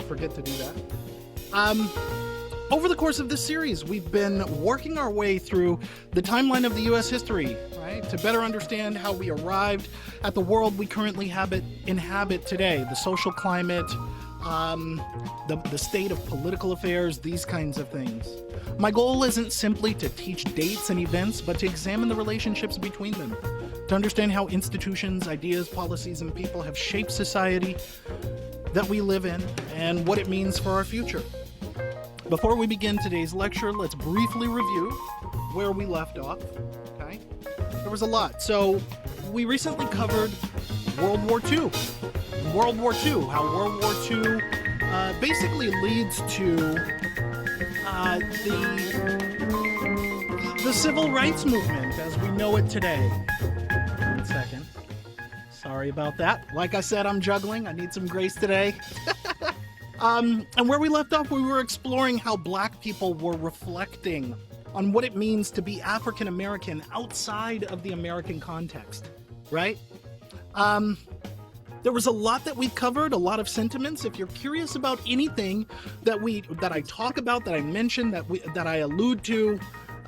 forget to do that. Over the course of this series, we've been working our way through the timeline of the U.S. history, right, to better understand how we arrived at the world we currently inhabit today, the social climate, the state of political affairs, these kinds of things. My goal isn't simply to teach dates and events, but to examine the relationships between them, to understand how institutions, ideas, policies, and people have shaped society that we live in and what it means for our future. Before we begin today's lecture, let's briefly review where we left off. Okay, there was a lot. So we recently covered World War II. World War II, how World War II basically leads to the civil rights movement as we know it today. 1 second. Sorry about that. Like I said, I'm juggling. I need some grace today. And where we left off, we were exploring how Black people were reflecting on what it means to be African American outside of the American context, right? There was a lot that we covered, a lot of sentiments. If you're curious about anything that I talk about, that I mention, that I allude to,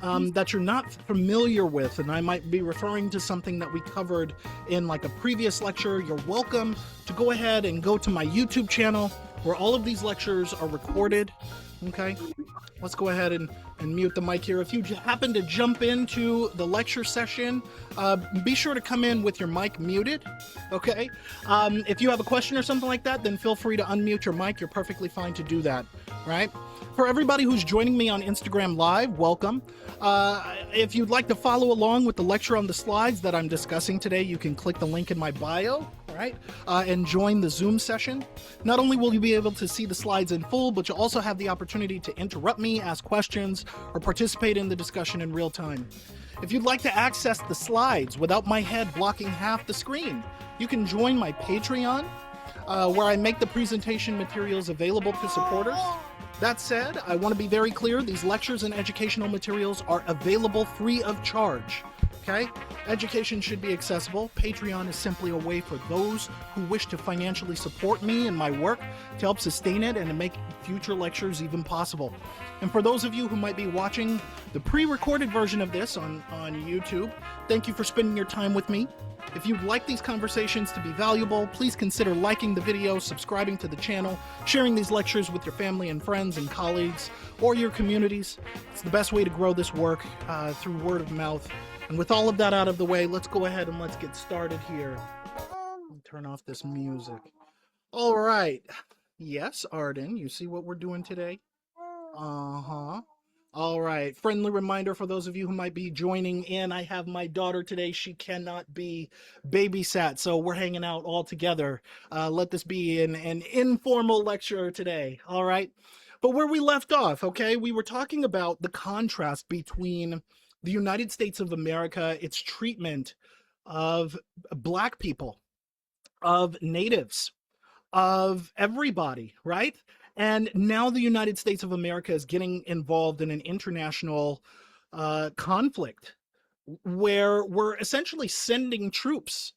that you're not familiar with, and I might be referring to something that we covered in like a previous lecture, you're welcome to go ahead and go to my YouTube channel where all of these lectures are recorded. Okay, let's go ahead and mute the mic here. If you happen to jump into the lecture session, be sure to come in with your mic muted, okay? If you have a question or something like that, then feel free to unmute your mic. You're perfectly fine to do that, right? For everybody who's joining me on Instagram Live, welcome. If you'd like to follow along with the lecture on the slides that I'm discussing today, you can click the link in my bio, right, and join the Zoom session. Not only will you be able to see the slides in full, but you'll also have the opportunity to interrupt me, ask questions, or participate in the discussion in real time. If you'd like to access the slides without my head blocking half the screen, you can join my Patreon, where I make the presentation materials available to supporters. That said, I want to be very clear, these lectures and educational materials are available free of charge. Okay? Education should be accessible. Patreon is simply a way for those who wish to financially support me and my work to help sustain it and to make future lectures even possible. And for those of you who might be watching the pre-recorded version of this on YouTube, thank you for spending your time with me. If you'd like these conversations to be valuable, please consider liking the video, subscribing to the channel, sharing these lectures with your family and friends and colleagues or your communities. It's the best way to grow this work through word of mouth. And with all of that out of the way, let's go ahead and let's get started here. Turn off this music. All right. Yes, Arden, you see what we're doing today? Uh-huh. All right. Friendly reminder for those of you who might be joining in, I have my daughter today. She cannot be babysat, so we're hanging out all together. Let this be an informal lecture today. All right. But where we left off, okay, we were talking about the contrast between the United States of America, its treatment of Black people, of natives, of everybody, right? And now the United States of America is getting involved in an international conflict where we're essentially sending troops,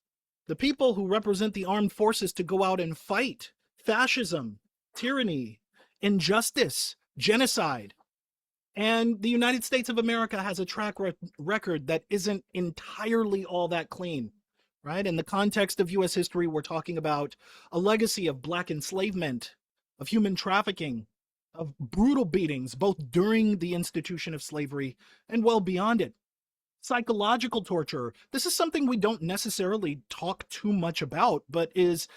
the people who represent the armed forces, to go out and fight fascism, tyranny, injustice, genocide. And the United States of America has a track record that isn't entirely all that clean, right? In the context of U.S. history, we're talking about a legacy of Black enslavement, of human trafficking, of brutal beatings, both during the institution of slavery and well beyond it. Psychological torture. This is something we don't necessarily talk too much about, but is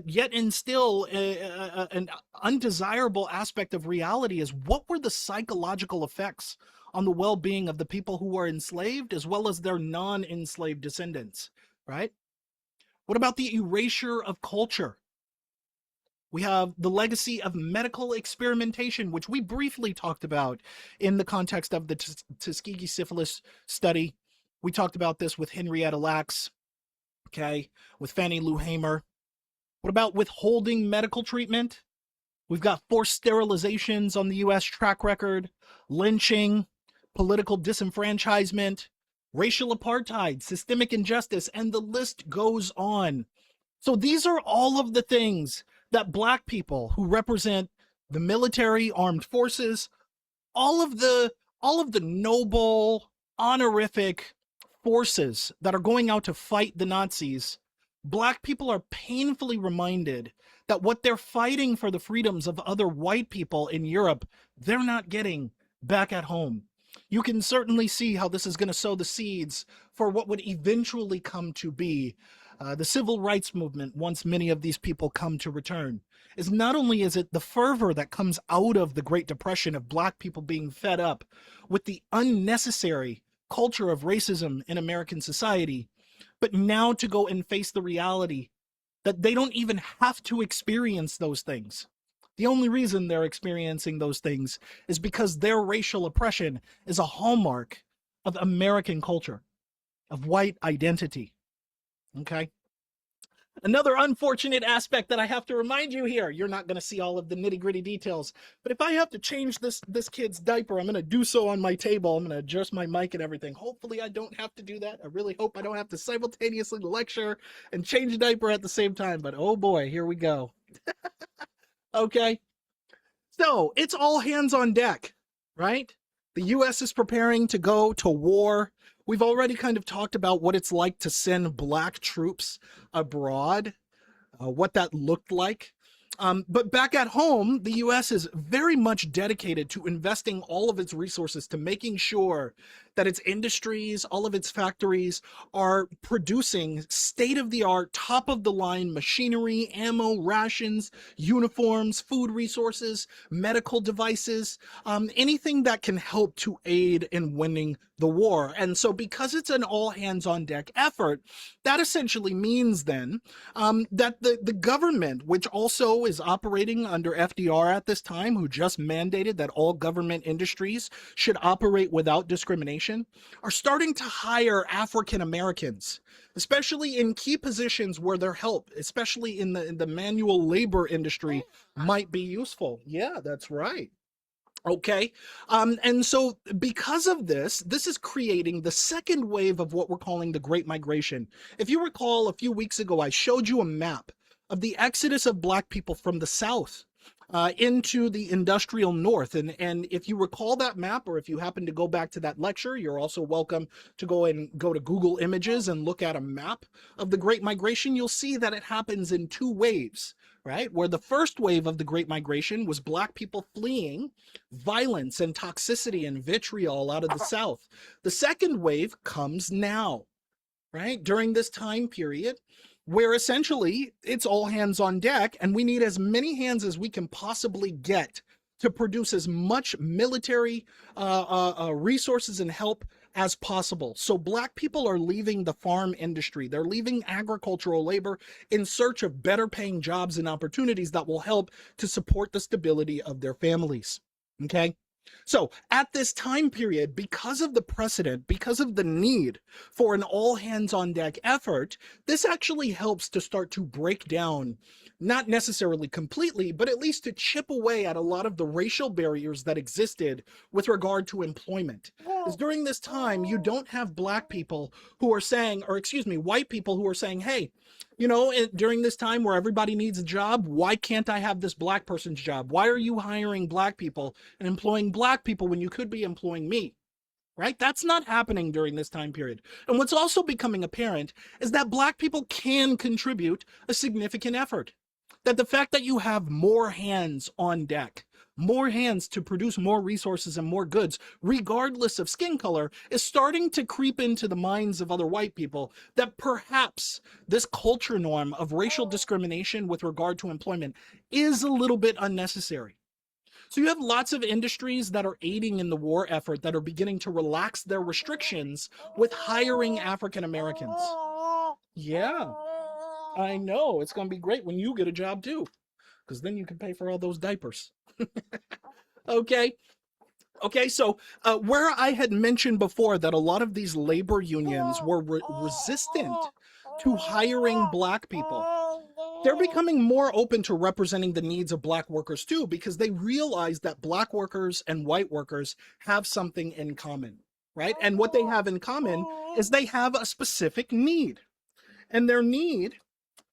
yet and still an undesirable aspect of reality. Is what were the psychological effects on the well-being of the people who were enslaved as well as their non-enslaved descendants, right? What about the erasure of culture? We have the legacy of medical experimentation, which we briefly talked about in the context of the Tuskegee syphilis study. We talked about this with Henrietta Lacks, okay, with Fannie Lou Hamer. What about withholding medical treatment? We've got forced sterilizations on the U.S. track record, lynching, political disenfranchisement, racial apartheid, systemic injustice, and the list goes on. So these are all of the things that black people who represent the military, armed forces, all of the all of the noble, honorific forces that are going out to fight the Nazis, black people are painfully reminded that what they're fighting for, the freedoms of other white people in Europe, they're not getting back at home. You can certainly see how this is going to sow the seeds for what would eventually come to be the civil rights movement once many of these people come to return. Is not only is it the fervor that comes out of the Great Depression of black people being fed up with the unnecessary culture of racism in American society, but now to go and face the reality that they don't even have to experience those things. The only reason they're experiencing those things is because their racial oppression is a hallmark of American culture, of white identity. Okay? Another unfortunate aspect that I have to remind you here, you're not going to see all of the nitty-gritty details, but if I have to change this kid's diaper, I'm going to do so on my table. I'm going to adjust my mic and everything. Hopefully I don't have to do that. I really hope I don't have to simultaneously lecture and change a diaper at the same time, but oh boy, here we go. Okay, so it's all hands on deck, right? The US is preparing to go to war. We've already kind of talked about what it's like to send black troops abroad, what that looked like. But back at home, the US is very much dedicated to investing all of its resources to making sure that its industries, all of its factories are producing state-of-the-art, top-of-the-line machinery, ammo, rations, uniforms, food resources, medical devices, anything that can help to aid in winning the war. And so because it's an all-hands-on-deck effort, that essentially means then that the government, which also is operating under FDR at this time, who just mandated that all government industries should operate without discrimination, are starting to hire African Americans, especially in key positions where their help, especially in the manual labor industry, might be useful. Yeah, that's right. Okay. And so because of this, this is creating the second wave of what we're calling the Great Migration. If you recall, a few weeks ago, I showed you a map of the exodus of black people from the South into the industrial North. And if you recall that map, or if you happen to go back to that lecture, you're also welcome to go to Google Images and look at a map of the Great Migration. You'll see that it happens in two waves, right? Where the first wave of the Great Migration was black people fleeing violence and toxicity and vitriol out of the South. The second wave comes now, right? During this time period where essentially it's all hands on deck and we need as many hands as we can possibly get to produce as much military resources and help as possible. So black people are leaving the farm industry. They're leaving agricultural labor in search of better paying jobs and opportunities that will help to support the stability of their families. Okay? So at this time period, because of the precedent, because of the need for an all hands on deck effort, this actually helps to start to break down, not necessarily completely, but at least to chip away at a lot of the racial barriers that existed with regard to employment. Because during this time, you don't have black people who are saying, or excuse me, white people who are saying, hey, you know, during this time where everybody needs a job, why can't I have this black person's job? Why are you hiring black people and employing black people when you could be employing me? Right? That's not happening during this time period. And what's also becoming apparent is that black people can contribute a significant effort. That the fact that you have more hands on deck, more hands to produce more resources and more goods, regardless of skin color, is starting to creep into the minds of other white people that perhaps this culture norm of racial discrimination with regard to employment is a little bit unnecessary. So you have lots of industries that are aiding in the war effort that are beginning to relax their restrictions with hiring African Americans. Yeah, I know. It's going to be great when you get a job too, because then you can pay for all those diapers. Okay. Okay, so where I had mentioned before that a lot of these labor unions were resistant to hiring black people, they're becoming more open to representing the needs of black workers too, because they realize that black workers and white workers have something in common, right? And what they have in common is they have a specific need. And their need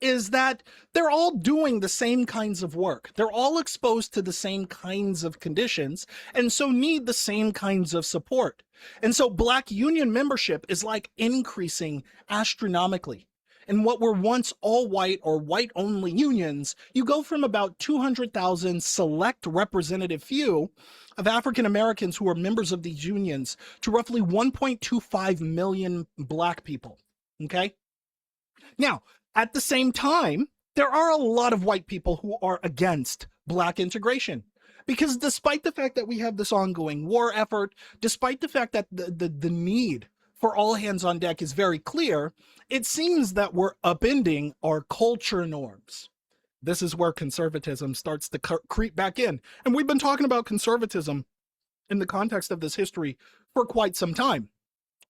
is that they're all doing the same kinds of work. They're all exposed to the same kinds of conditions and so need the same kinds of support. And so black union membership is like increasing astronomically. In what were once all white or white only unions, you go from about 200,000 select representative few of African Americans who are members of these unions to roughly 1.25 million black people. Okay? Now, at the same time, there are a lot of white people who are against black integration. Because despite the fact that we have this ongoing war effort, despite the fact that the need for all hands on deck is very clear, it seems that we're upending our culture norms. This is where conservatism starts to creep back in. And we've been talking about conservatism in the context of this history for quite some time,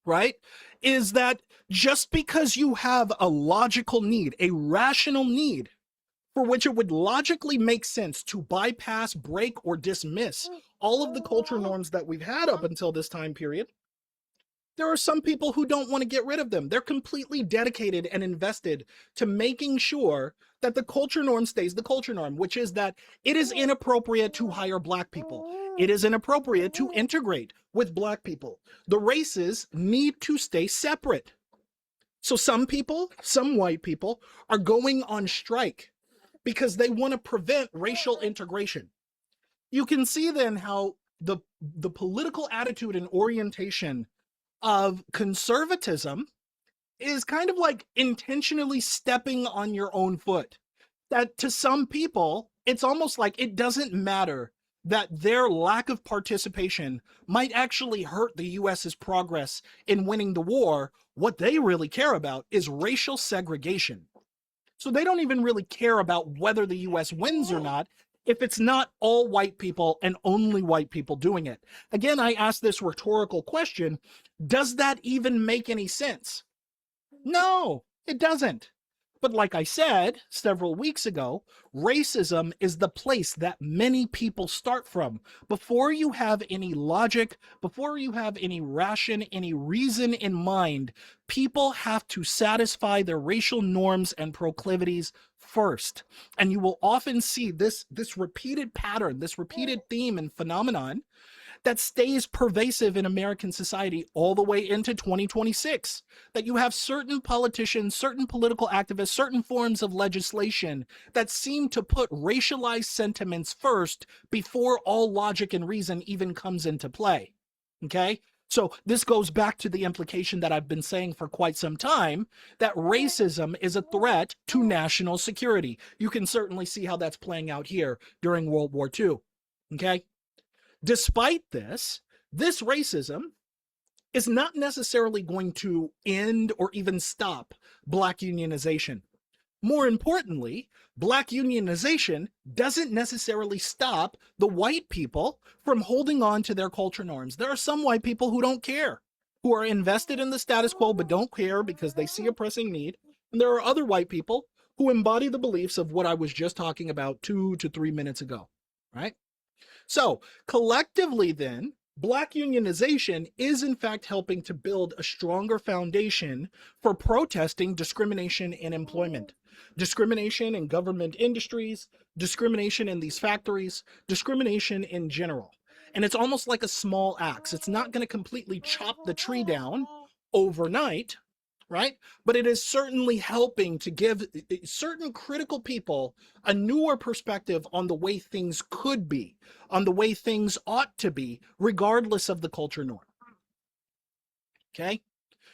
right? Is that just because you have a logical need, a rational need, for which it would logically make sense to bypass, break, or dismiss all of the culture norms that we've had up until this time period, there are some people who don't want to get rid of them. They're completely dedicated and invested to making sure that the culture norm stays the culture norm, which is that it is inappropriate to hire black people. It is inappropriate to integrate with black people. The races need to stay separate. So some people, some white people, are going on strike because they want to prevent racial integration. You can see then how the political attitude and orientation of conservatism is kind of like intentionally stepping on your own foot. That to some people, it's almost like it doesn't matter that their lack of participation might actually hurt the US's progress in winning the war. What they really care about is racial segregation. So they don't even really care about whether the US wins or not if it's not all white people and only white people doing it. Again, I ask this rhetorical question, does that even make any sense? No, it doesn't. But like I said several weeks ago, racism is the place that many people start from. Before you have any logic, before you have any ration, any reason in mind, people have to satisfy their racial norms and proclivities first. And you will often see this repeated pattern, this repeated theme and phenomenon that stays pervasive in American society all the way into 2026. That you have certain politicians, certain political activists, certain forms of legislation that seem to put racialized sentiments first before all logic and reason even comes into play. Okay? So this goes back to the implication that I've been saying for quite some time, that racism is a threat to national security. You can certainly see how that's playing out here during World War II. Okay? Despite this racism is not necessarily going to end or even stop black unionization. More importantly, black unionization doesn't necessarily stop the white people from holding on to their culture norms. There are some white people who don't care, who are invested in the status quo but don't care because they see a pressing need. And there are other white people who embody the beliefs of what I was just talking about 2 to 3 minutes ago, right? So collectively then, black unionization is in fact helping to build a stronger foundation for protesting discrimination in employment, discrimination in government industries, discrimination in these factories, discrimination in general. And it's almost like a small axe. It's not going to completely chop the tree down overnight, right? But it is certainly helping to give certain critical people a newer perspective on the way things could be, on the way things ought to be, regardless of the culture norm. Okay?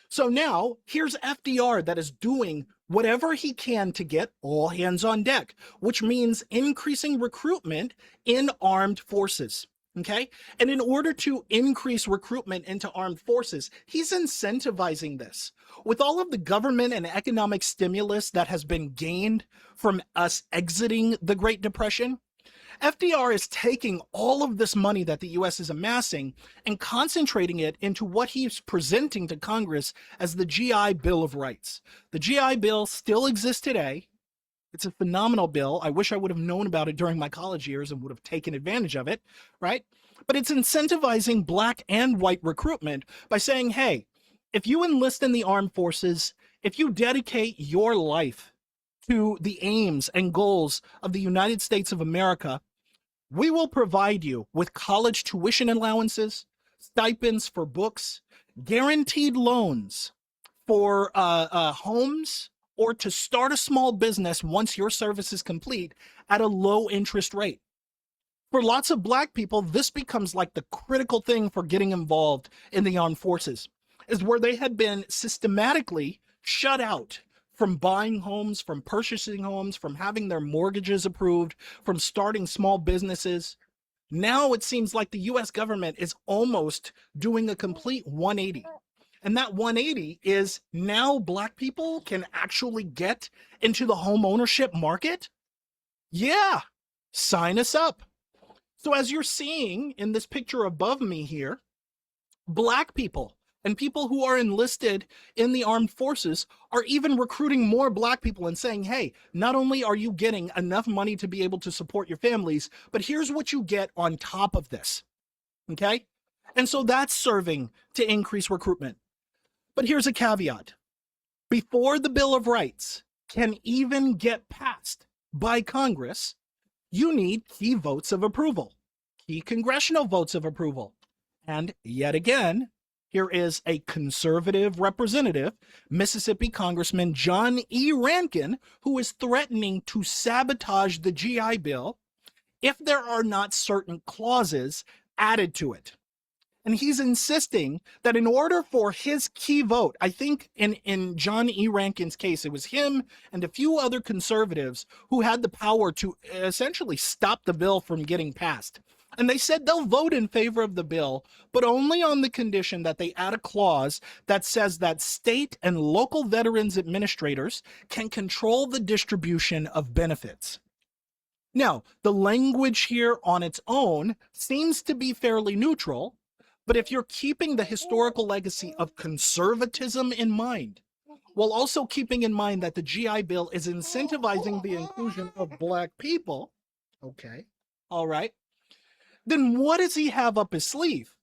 So now, here's FDR that is doing whatever he can to get all hands on deck, which means increasing recruitment in armed forces. Okay? And in order to increase recruitment into armed forces, he's incentivizing this. With all of the government and economic stimulus that has been gained from us exiting the Great Depression, FDR is taking all of this money that the US is amassing and concentrating it into what he's presenting to Congress as the GI Bill of Rights. The GI Bill still exists today. It's a phenomenal bill. I wish I would have known about it during my college years and would have taken advantage of it, right? But it's incentivizing black and white recruitment by saying, hey, if you enlist in the armed forces, if you dedicate your life to the aims and goals of the United States of America, we will provide you with college tuition allowances, stipends for books, guaranteed loans for homes, or to start a small business once your service is complete at a low interest rate. For lots of Black people, this becomes like the critical thing for getting involved in the armed forces, is where they had been systematically shut out from buying homes, from purchasing homes, from having their mortgages approved, from starting small businesses. Now it seems like the US government is almost doing a complete 180. And that 180 is now Black people can actually get into the home ownership market? Yeah, sign us up. So as you're seeing in this picture above me here, Black people and people who are enlisted in the armed forces are even recruiting more Black people and saying, hey, not only are you getting enough money to be able to support your families, but here's what you get on top of this, okay? And so that's serving to increase recruitment. But here's a caveat. Before the Bill of Rights can even get passed by Congress, you need key votes of approval, key congressional votes of approval. And yet again, here is a conservative representative, Mississippi Congressman John E. Rankin, who is threatening to sabotage the GI Bill if there are not certain clauses added to it. And he's insisting that in order for his key vote, I think in John E. Rankin's case, it was him and a few other conservatives who had the power to essentially stop the bill from getting passed. And they said they'll vote in favor of the bill, but only on the condition that they add a clause that says that state and local veterans administrators can control the distribution of benefits. Now, the language here on its own seems to be fairly neutral, but if you're keeping the historical legacy of conservatism in mind, while also keeping in mind that the GI Bill is incentivizing the inclusion of Black people, okay, all right, then what does he have up his sleeve?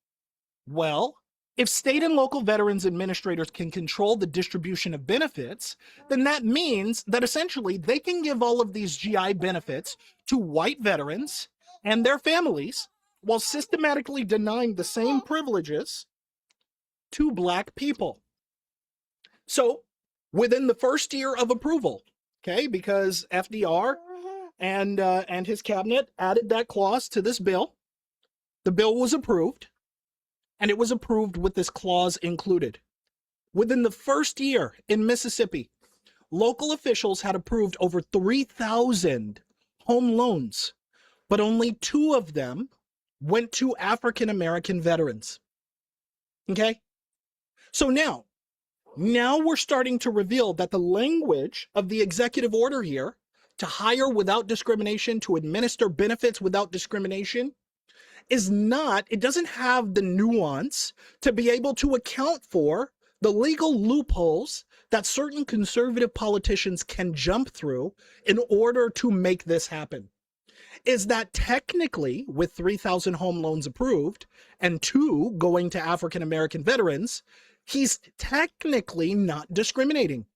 Well, if state and local veterans administrators can control the distribution of benefits, then that means that essentially they can give all of these GI benefits to white veterans and their families while systematically denying the same privileges to Black people. So within the first year of approval, okay, because FDR and his cabinet added that clause to this bill, the bill was approved, and it was approved with this clause included. Within the first year in Mississippi, local officials had approved over 3,000 home loans, but only 2 of them went to African American veterans. Okay? So now we're starting to reveal that the language of the executive order here to hire without discrimination, to administer benefits without discrimination, is not, it doesn't have the nuance to be able to account for the legal loopholes that certain conservative politicians can jump through in order to make this happen. Is that technically, with 3,000 home loans approved and 2 going to African American veterans, he's technically not discriminating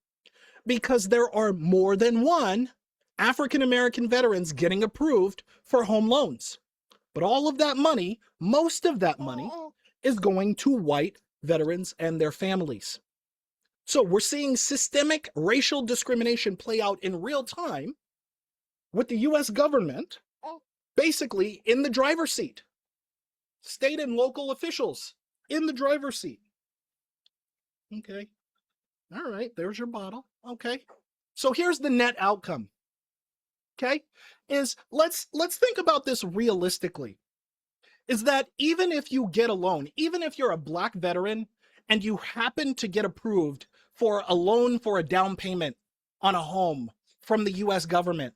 because there are more than 1 African American veterans getting approved for home loans. But all of that money, most of that money, is going to white veterans and their families. So we're seeing systemic racial discrimination play out in real time with the US government basically in the driver's seat. State and local officials in the driver's seat. Okay. All right, there's your bottle. Okay. So here's the net outcome. Okay? Is let's think about this realistically. Is that even if you get a loan, even if you're a Black veteran and you happen to get approved for a loan for a down payment on a home from the US government,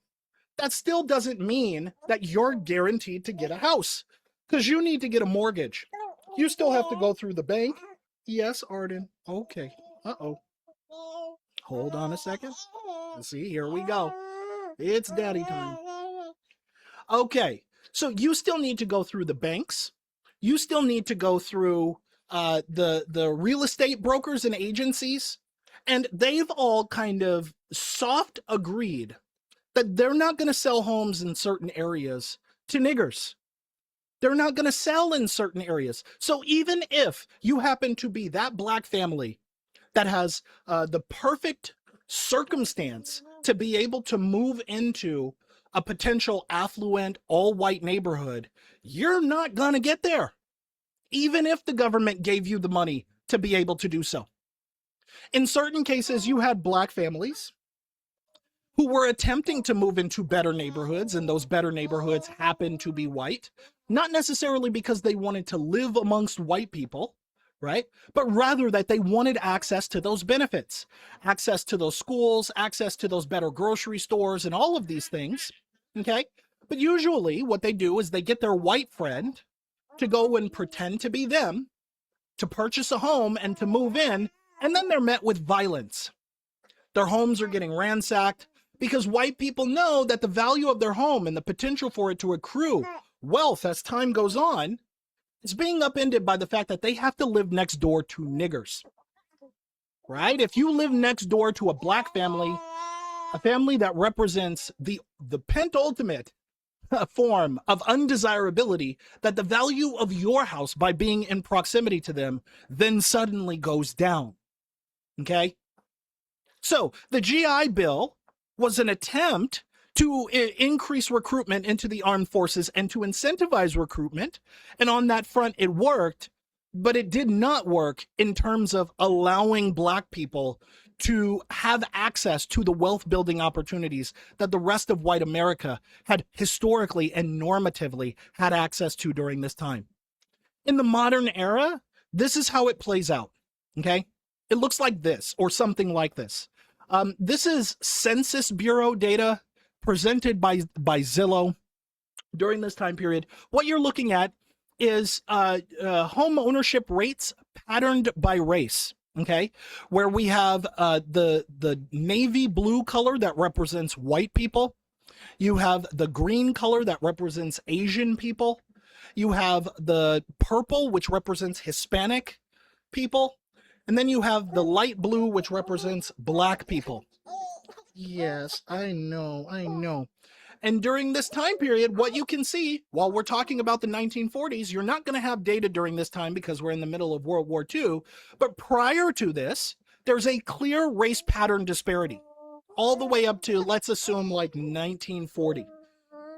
that still doesn't mean that you're guaranteed to get a house, because you need to get a mortgage. You still have to go through the bank. Yes, Arden. Okay. Uh-oh. Hold on a second. See, here we go. It's daddy time. Okay. So you still need to go through the banks. You still need to go through the real estate brokers and agencies. And they've all kind of soft agreed that they're not going to sell homes in certain areas to niggers. They're not going to sell in certain areas. So even if you happen to be that black family that has the perfect circumstance to be able to move into a potential affluent all-white neighborhood, you're not going to get there, even if the government gave you the money to be able to do so. In certain cases, you had black families who were attempting to move into better neighborhoods, and those better neighborhoods happened to be white, not necessarily because they wanted to live amongst white people, right? But rather that they wanted access to those benefits, access to those schools, access to those better grocery stores, and all of these things, okay? But usually what they do is they get their white friend to go and pretend to be them, to purchase a home and to move in, and then they're met with violence. Their homes are getting ransacked because white people know that the value of their home and the potential for it to accrue wealth as time goes on is being upended by the fact that they have to live next door to niggers, right? If you live next door to a black family, a family that represents the penultimate form of undesirability, that the value of your house by being in proximity to them then suddenly goes down, okay? So the GI Bill was an attempt to increase recruitment into the armed forces and to incentivize recruitment. And on that front, it worked, but it did not work in terms of allowing black people to have access to the wealth building opportunities that the rest of white America had historically and normatively had access to during this time. In the modern era, this is how it plays out, okay? It looks like this or something like this. This is Census Bureau data presented by Zillow during this time period. What you're looking at is home ownership rates patterned by race, okay? Where we have the navy blue color that represents white people. You have the green color that represents Asian people. You have the purple, which represents Hispanic people. And then you have the light blue, which represents black people. Yes, I know. And during this time period, what you can see, while we're talking about the 1940s, you're not going to have data during this time because we're in the middle of World War II. But prior to this, there's a clear race pattern disparity all the way up to, let's assume, like 1940,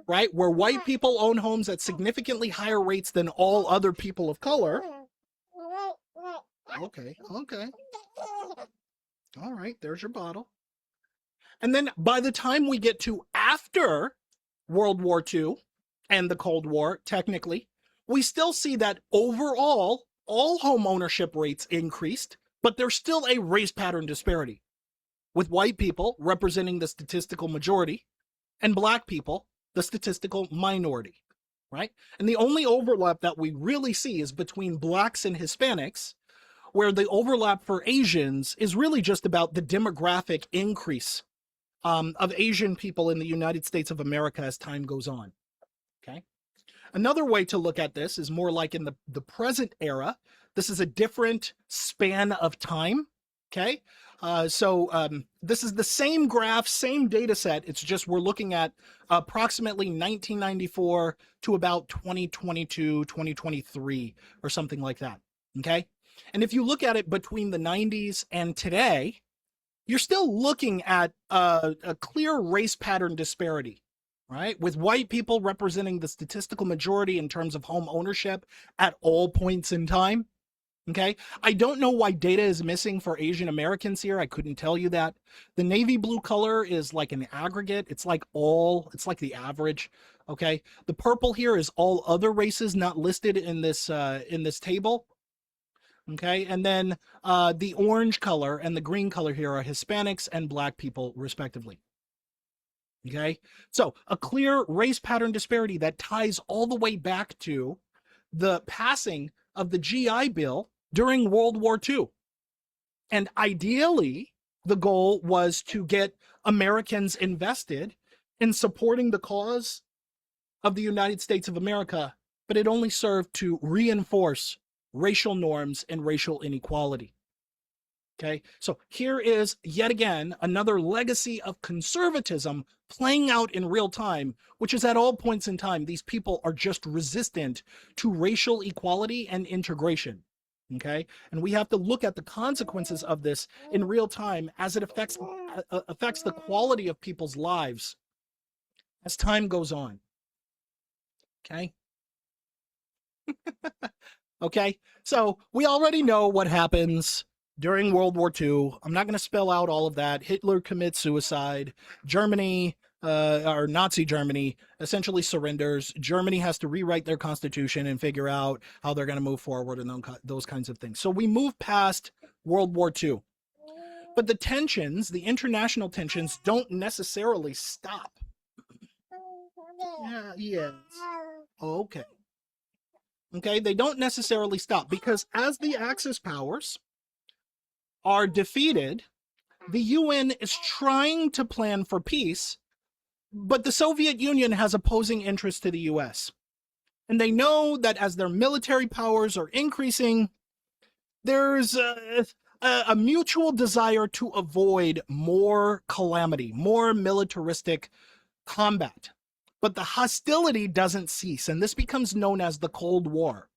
right? Where white people own homes at significantly higher rates than all other people of color. Okay. All right, there's your bottle. And then by the time we get to after World War II and the Cold War, technically, we still see that overall, all home ownership rates increased, but there's still a race pattern disparity, with white people representing the statistical majority and black people the statistical minority, right? And the only overlap that we really see is between blacks and Hispanics, where the overlap for Asians is really just about the demographic increase of Asian people in the United States of America as time goes on, okay? Another way to look at this is more like in the present era. This is a different span of time, okay? This is the same graph, same data set. It's just we're looking at approximately 1994 to about 2022, 2023, or something like that, okay? And if you look at it between the 90s and today, you're still looking at a clear race pattern disparity, right? With white people representing the statistical majority in terms of home ownership at all points in time, okay? I don't know why data is missing for Asian Americans here. I couldn't tell you that. The navy blue color is like an aggregate. It's like the average, okay? The purple here is all other races not listed in this table. Okay, and then the orange color and the green color here are Hispanics and black people, respectively. Okay, so a clear race pattern disparity that ties all the way back to the passing of the GI Bill during World War II. And ideally, the goal was to get Americans invested in supporting the cause of the United States of America, but it only served to reinforce racial norms and racial inequality. Okay, so here is yet again another legacy of conservatism playing out in real time, which is at all points in time, these people are just resistant to racial equality and integration. Okay, and we have to look at the consequences of this in real time as it affects the quality of people's lives as time goes on. Okay. Okay, so we already know what happens during World War II. I'm not going to spell out all of that. Hitler commits suicide. Germany, or Nazi Germany, essentially surrenders. Germany has to rewrite their constitution and figure out how they're going to move forward and those kinds of things. So we move past World War II. But the tensions, the international tensions, don't necessarily stop. Yeah, yes. Okay. Okay, they don't necessarily stop because as the Axis powers are defeated, the UN is trying to plan for peace, but the Soviet Union has opposing interests to the US. And they know that as their military powers are increasing, there's a mutual desire to avoid more calamity, more militaristic combat. But the hostility doesn't cease, and this becomes known as the Cold War.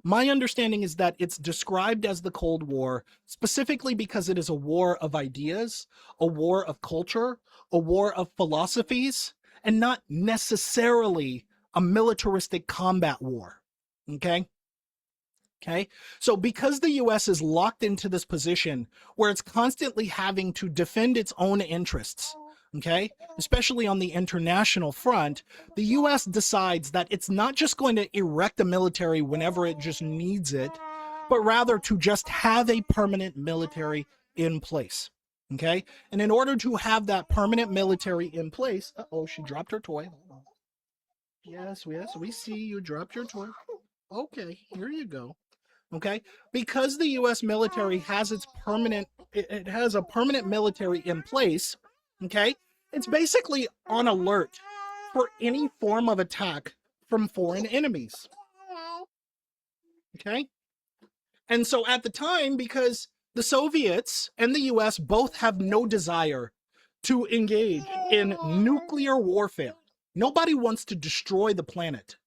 My understanding is that it's described as the Cold War specifically because it is a war of ideas, a war of culture, a war of philosophies, and not necessarily a militaristic combat war. Okay? Okay. So because the US is locked into this position where it's constantly having to defend its own interests, okay, especially on the international front, the US decides that it's not just going to erect a military whenever it just needs it, but rather to just have a permanent military in place. Okay. And in order to have that permanent military in place, oh, she dropped her toy. Yes, we see you dropped your toy. Okay, here you go. Okay, because the US military has it has a permanent military in place. Okay, it's basically on alert for any form of attack from foreign enemies. Okay, and so at the time, because the Soviets and the US both have no desire to engage in nuclear warfare, nobody wants to destroy the planet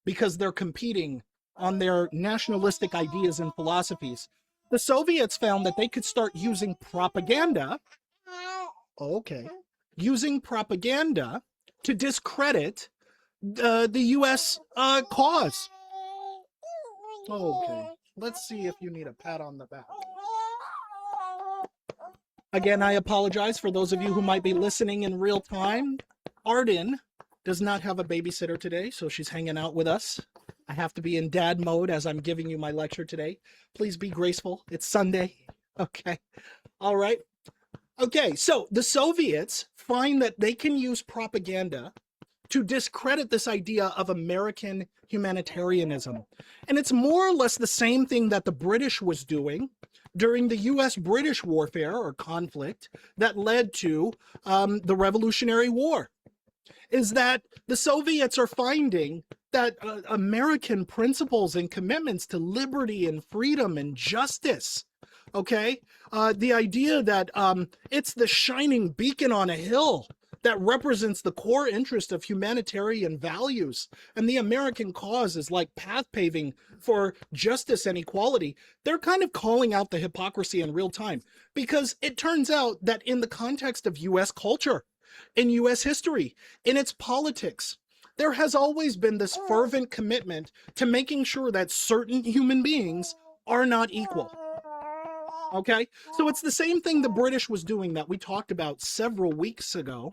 because they're competing on their nationalistic ideas and philosophies. The Soviets found that they could start using propaganda, okay, using propaganda to discredit the US cause. Okay, let's see if you need a pat on the back. Again, I apologize for those of you who might be listening in real time. Arden does not have a babysitter today, so she's hanging out with us. I have to be in dad mode as I'm giving you my lecture today. Please be graceful. It's Sunday. Okay. All right. Okay, so the Soviets find that they can use propaganda to discredit this idea of American humanitarianism. And it's more or less the same thing that the British was doing during the US-British warfare or conflict that led to the Revolutionary War, is that the Soviets are finding that American principles and commitments to liberty and freedom and justice, okay, the idea that it's the shining beacon on a hill that represents the core interest of humanitarian values, and the American cause is like path paving for justice and equality. They're kind of calling out the hypocrisy in real time, because it turns out that in the context of US culture, in US history, in its politics, there has always been this fervent commitment to making sure that certain human beings are not equal. Okay, so it's the same thing the British was doing that we talked about several weeks ago,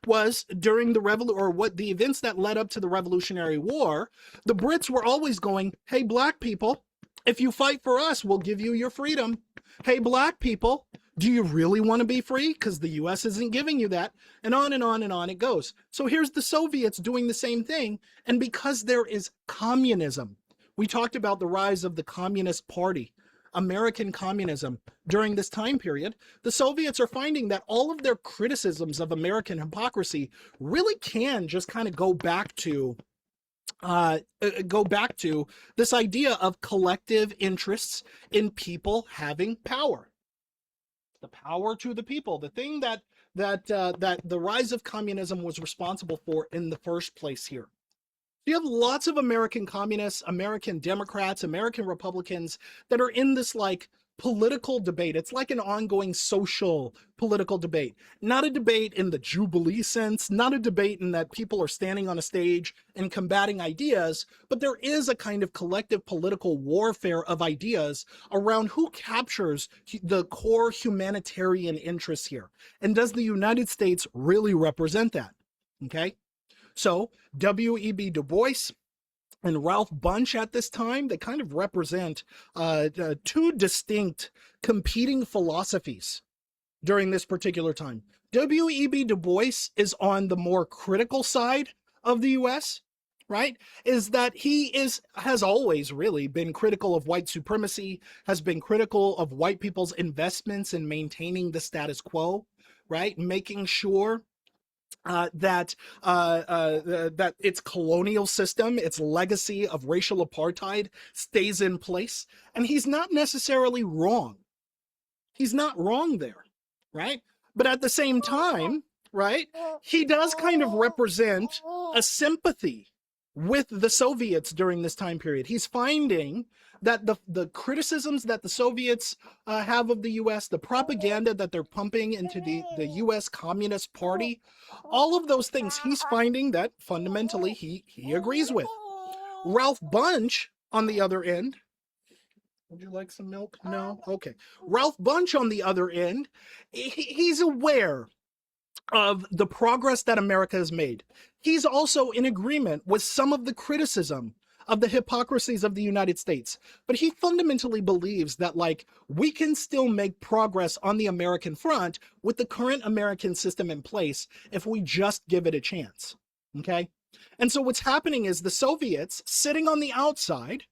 was during the events that led up to the Revolutionary War. The Brits were always going, hey, black people, if you fight for us, we'll give you your freedom. Hey, black people, do you really want to be free? Because the US isn't giving you that. And on and on and on it goes. So here's the Soviets doing the same thing. And because there is communism, we talked about the rise of the Communist Party, American communism during this time period, the Soviets are finding that all of their criticisms of American hypocrisy really can just kind of go back to this idea of collective interests in people having power. the power to the people, the thing that the rise of communism was responsible for in the first place here. You have lots of American communists, American Democrats, American Republicans that are in this like political debate. It's like an ongoing social political debate, not a debate in the Jubilee sense, not a debate in that people are standing on a stage and combating ideas, but there is a kind of collective political warfare of ideas around who captures the core humanitarian interests here. And does the United States really represent that? Okay. So W.E.B. Du Bois and Ralph Bunche at this time, they kind of represent two distinct competing philosophies during this particular time. W.E.B. Du Bois is on the more critical side of the U.S., right? Is that has always really been critical of white supremacy, has been critical of white people's investments in maintaining the status quo, right? Making sure that its colonial system, its legacy of racial apartheid stays in place. And he's not necessarily wrong. He's not wrong there, right? But at the same time, right, he does kind of represent a sympathy with the Soviets during this time period. He's finding that the criticisms that the Soviets have of the U.S., the propaganda that they're pumping into the U.S. Communist Party, all of those things he's finding that fundamentally he agrees with. Ralph Bunche, on the other end, would you like some milk? No? Okay. Ralph Bunche, on the other end, he's aware of the progress that America has made. He's also in agreement with some of the criticism of the hypocrisies of the United States. But he fundamentally believes that, like, we can still make progress on the American front with the current American system in place if we just give it a chance. Okay? And so what's happening is the Soviets, sitting on the outside,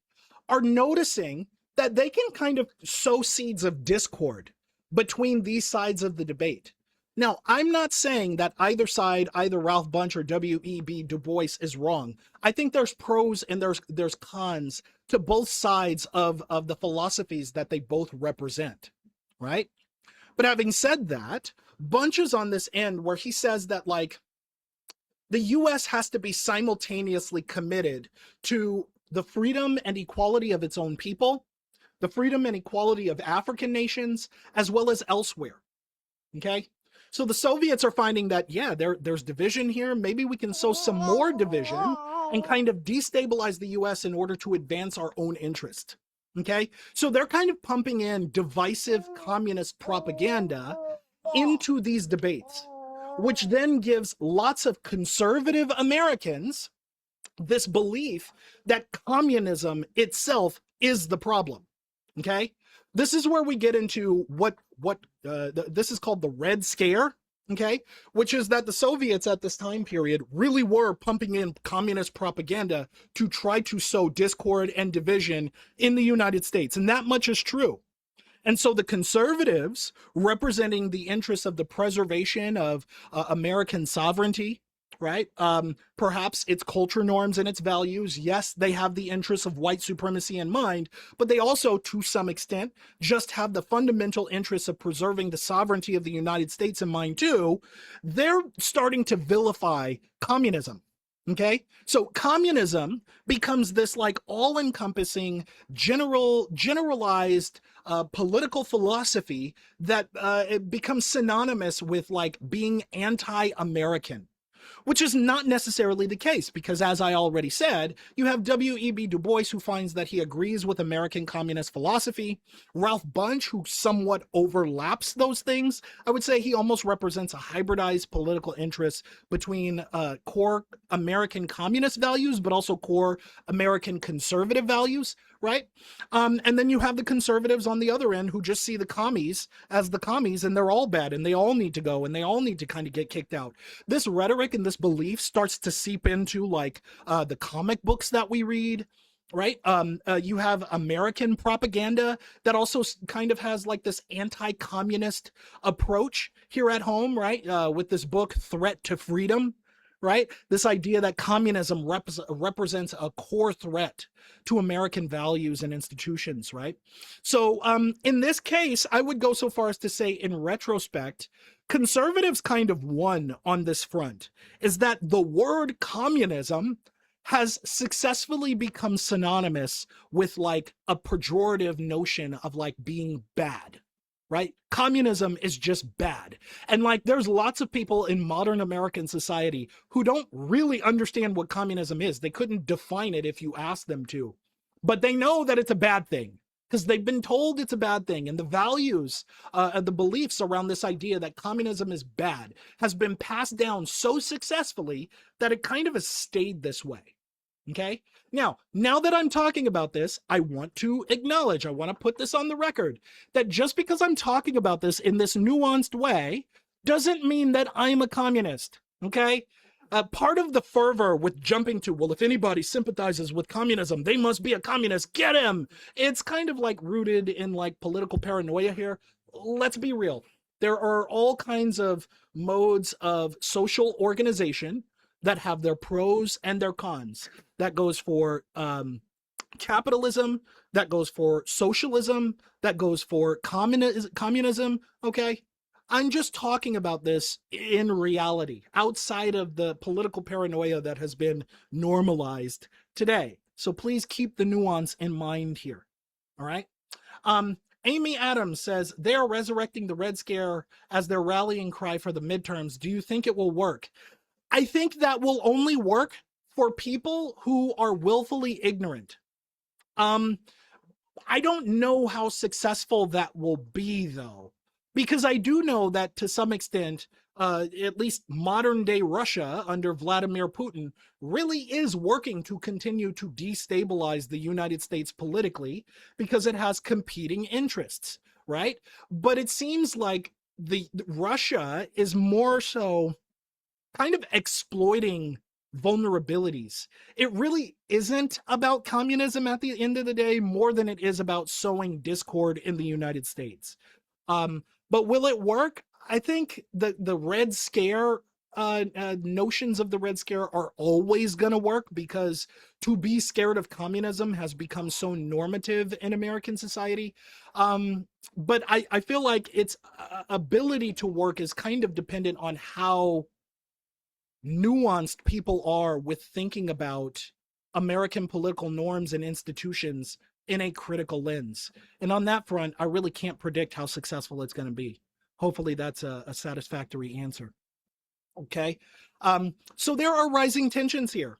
are noticing that they can kind of sow seeds of discord between these sides of the debate. Now, I'm not saying that either side, either Ralph Bunche or W.E.B. Du Bois, is wrong. I think there's pros and there's cons to both sides of the philosophies that they both represent, right? But having said that, Bunche is on this end where he says that, like, the U.S. has to be simultaneously committed to the freedom and equality of its own people, the freedom and equality of African nations, as well as elsewhere, okay? So the Soviets are finding that, yeah, there's division here. Maybe we can sow some more division and kind of destabilize the U.S. in order to advance our own interest. Okay? So they're kind of pumping in divisive communist propaganda into these debates, which then gives lots of conservative Americans this belief that communism itself is the problem. Okay? This is where we get into what this is called the Red Scare, okay? Which is that the Soviets at this time period really were pumping in communist propaganda to try to sow discord and division in the United States. And that much is true. And so the conservatives, representing the interests of the preservation of American sovereignty, right? Perhaps its culture norms and its values. Yes, they have the interests of white supremacy in mind, but they also, to some extent, just have the fundamental interests of preserving the sovereignty of the United States in mind too. They're starting to vilify communism. Okay, so communism becomes this like all-encompassing, generalized political philosophy that it becomes synonymous with like being anti-American, which is not necessarily the case, because as I already said, you have W.E.B. Du Bois, who finds that he agrees with American communist philosophy, Ralph Bunche, who somewhat overlaps those things. I would say he almost represents a hybridized political interest between core American communist values, but also core American conservative values, right? And then you have the conservatives on the other end who just see the commies as the commies, and they're all bad, and they all need to go, and they all need to kind of get kicked out. This rhetoric and this belief starts to seep into like the comic books that we read, right? You have American propaganda that also kind of has like this anti-communist approach here at home, right? With this book, Threat to Freedom, right? This idea that communism represents a core threat to American values and institutions, right? So, in this case, I would go so far as to say, in retrospect, conservatives kind of won on this front, is that the word communism has successfully become synonymous with like a pejorative notion of like being bad, right? Communism is just bad. And like there's lots of people in modern American society who don't really understand what communism is. They couldn't define it if you asked them to. But they know that it's a bad thing because they've been told it's a bad thing. And the values, the beliefs around this idea that communism is bad has been passed down so successfully that it kind of has stayed this way. Okay. Now that I'm talking about this, I want to acknowledge, I want to put this on the record that just because I'm talking about this in this nuanced way doesn't mean that I'm a communist. Okay. Part of the fervor with jumping to, well, if anybody sympathizes with communism, they must be a communist. Get him. It's kind of like rooted in like political paranoia here. Let's be real. There are all kinds of modes of social organization that have their pros and their cons. That goes for capitalism, that goes for socialism, that goes for communism. Okay. I'm just talking about this in reality, outside of the political paranoia that has been normalized today. So please keep the nuance in mind here. All right. Amy Adams says they are resurrecting the Red Scare as their rallying cry for the midterms. Do you think it will work? I think that will only work for people who are willfully ignorant. I don't know how successful that will be, though, because I do know that to some extent, at least modern day Russia under Vladimir Putin really is working to continue to destabilize the United States politically because it has competing interests, right? But it seems like the Russia is more so kind of exploiting vulnerabilities. It really isn't about communism at the end of the day, more than it is about sowing discord in the United States. But will it work? I think the Red Scare notions of the Red Scare are always going to work because to be scared of communism has become so normative in American society. But I feel like its ability to work is kind of dependent on how nuanced people are with thinking about American political norms and institutions in a critical lens. And on that front, I really can't predict how successful it's going to be. Hopefully that's a satisfactory answer. Okay. So there are rising tensions here.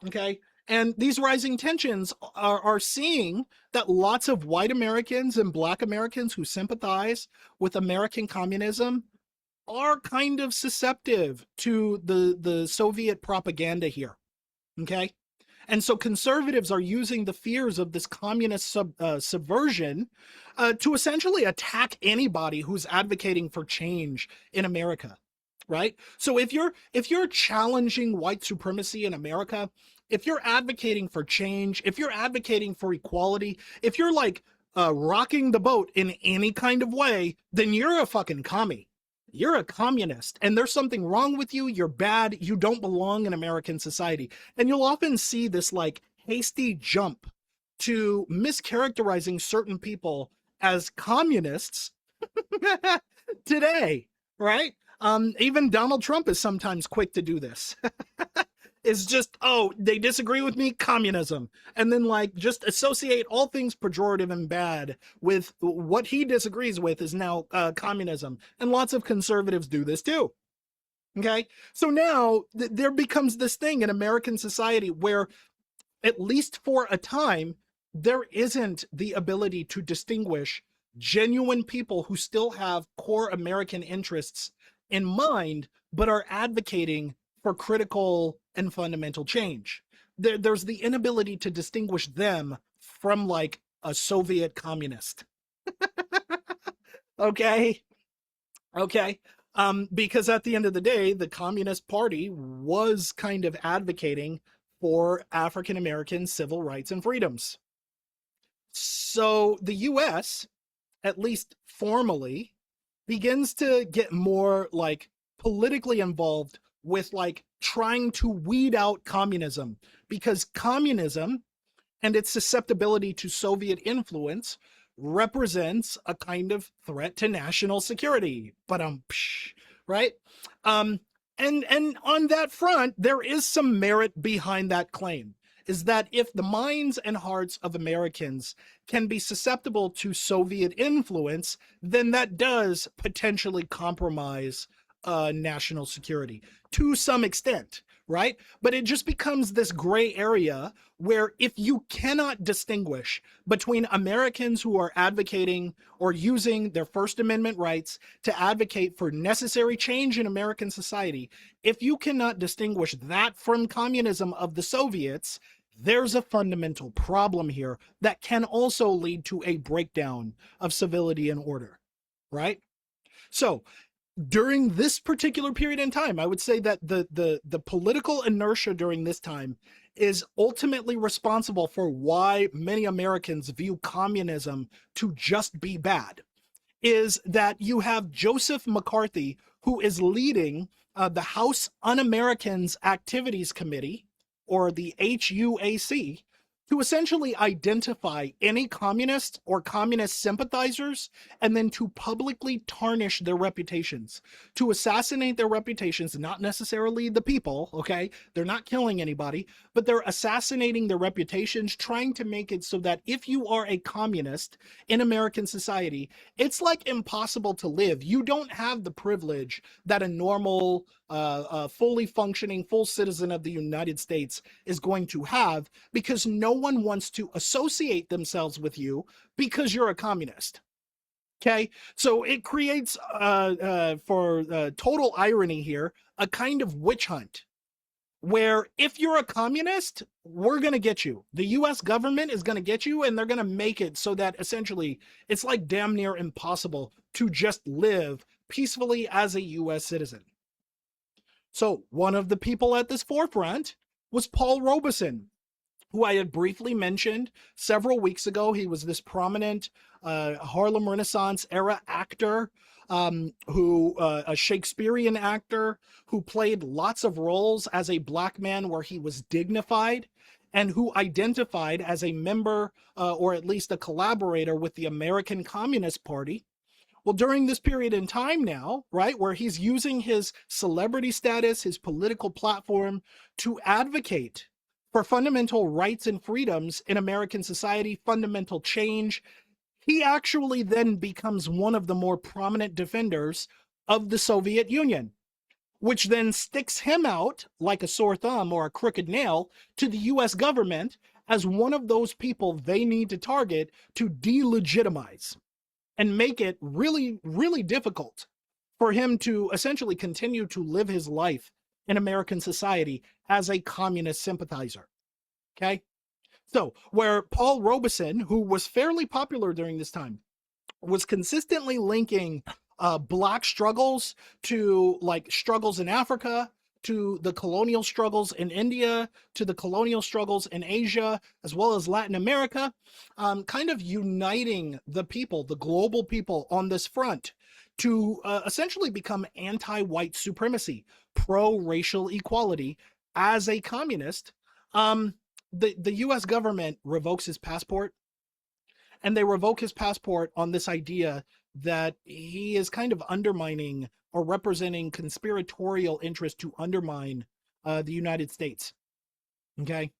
Okay. And these rising tensions are seeing that lots of white Americans and Black Americans who sympathize with American communism are kind of susceptible to the Soviet propaganda here. Okay. And so conservatives are using the fears of this communist subversion to essentially attack anybody who's advocating for change in America, right? So if you're challenging white supremacy in America, if you're advocating for change, if you're advocating for equality, if you're like rocking the boat in any kind of way, then you're a fucking commie. You're a communist and there's something wrong with you. You're bad. You don't belong in American society. And you'll often see this like hasty jump to mischaracterizing certain people as communists today, right? Even Donald Trump is sometimes quick to do this. It's just, oh, they disagree with me, communism. And then like just associate all things pejorative and bad with what he disagrees with is now communism. And lots of conservatives do this too. Okay. So now there becomes this thing in American society where, at least for a time, there isn't the ability to distinguish genuine people who still have core American interests in mind, but are advocating for critical and fundamental change. There's the inability to distinguish them from like a Soviet communist. Okay. Because at the end of the day, the Communist Party was kind of advocating for African American civil rights and freedoms. So the US, at least formally, begins to get more like politically involved with like trying to weed out communism, because communism and its susceptibility to Soviet influence represents a kind of threat to national security. But right? Um, and on that front, there is some merit behind that claim. Is that if the minds and hearts of Americans can be susceptible to Soviet influence, then that does potentially compromise national security to some extent, right? But it just becomes this gray area where if you cannot distinguish between Americans who are advocating or using their First Amendment rights to advocate for necessary change in American society, if you cannot distinguish that from communism of the Soviets, there's a fundamental problem here that can also lead to a breakdown of civility and order, right? So during this particular period in time, I would say that the political inertia during this time is ultimately responsible for why many Americans view communism to just be bad. Is that you have Joseph McCarthy, who is leading the House Un-Americans Activities Committee, or the HUAC, to essentially identify any communist or communist sympathizers and then to publicly tarnish their reputations, to assassinate their reputations, not necessarily the people, okay? They're not killing anybody, but they're assassinating their reputations, trying to make it so that if you are a communist in American society, it's like impossible to live. You don't have the privilege that a normal, fully functioning, full citizen of the United States is going to have, because no one wants to associate themselves with you because you're a communist. Okay, so it creates, for total irony here, a kind of witch hunt where if you're a communist, we're going to get you. The US government is going to get you, and they're going to make it so that essentially it's like damn near impossible to just live peacefully as a US citizen. So one of the people at this forefront was Paul Robeson, who I had briefly mentioned several weeks ago. He was this prominent Harlem Renaissance era actor, a Shakespearean actor who played lots of roles as a black man where he was dignified, and who identified as a member or at least a collaborator with the American Communist Party. Well, during this period in time now, right, where he's using his celebrity status, his political platform to advocate for fundamental rights and freedoms in American society, fundamental change, he actually then becomes one of the more prominent defenders of the Soviet Union, which then sticks him out like a sore thumb or a crooked nail to the US government as one of those people they need to target to delegitimize and make it really, really difficult for him to essentially continue to live his life in American society as a communist sympathizer. Okay? So, where Paul Robeson, who was fairly popular during this time, was consistently linking black struggles to like struggles in Africa, to the colonial struggles in India, to the colonial struggles in Asia, as well as Latin America, kind of uniting the people, the global people on this front to essentially become anti-white supremacy, pro-racial equality. As a communist, the US government revokes his passport, and they revoke his passport on this idea that he is kind of undermining or representing conspiratorial interest to undermine the United States. Okay?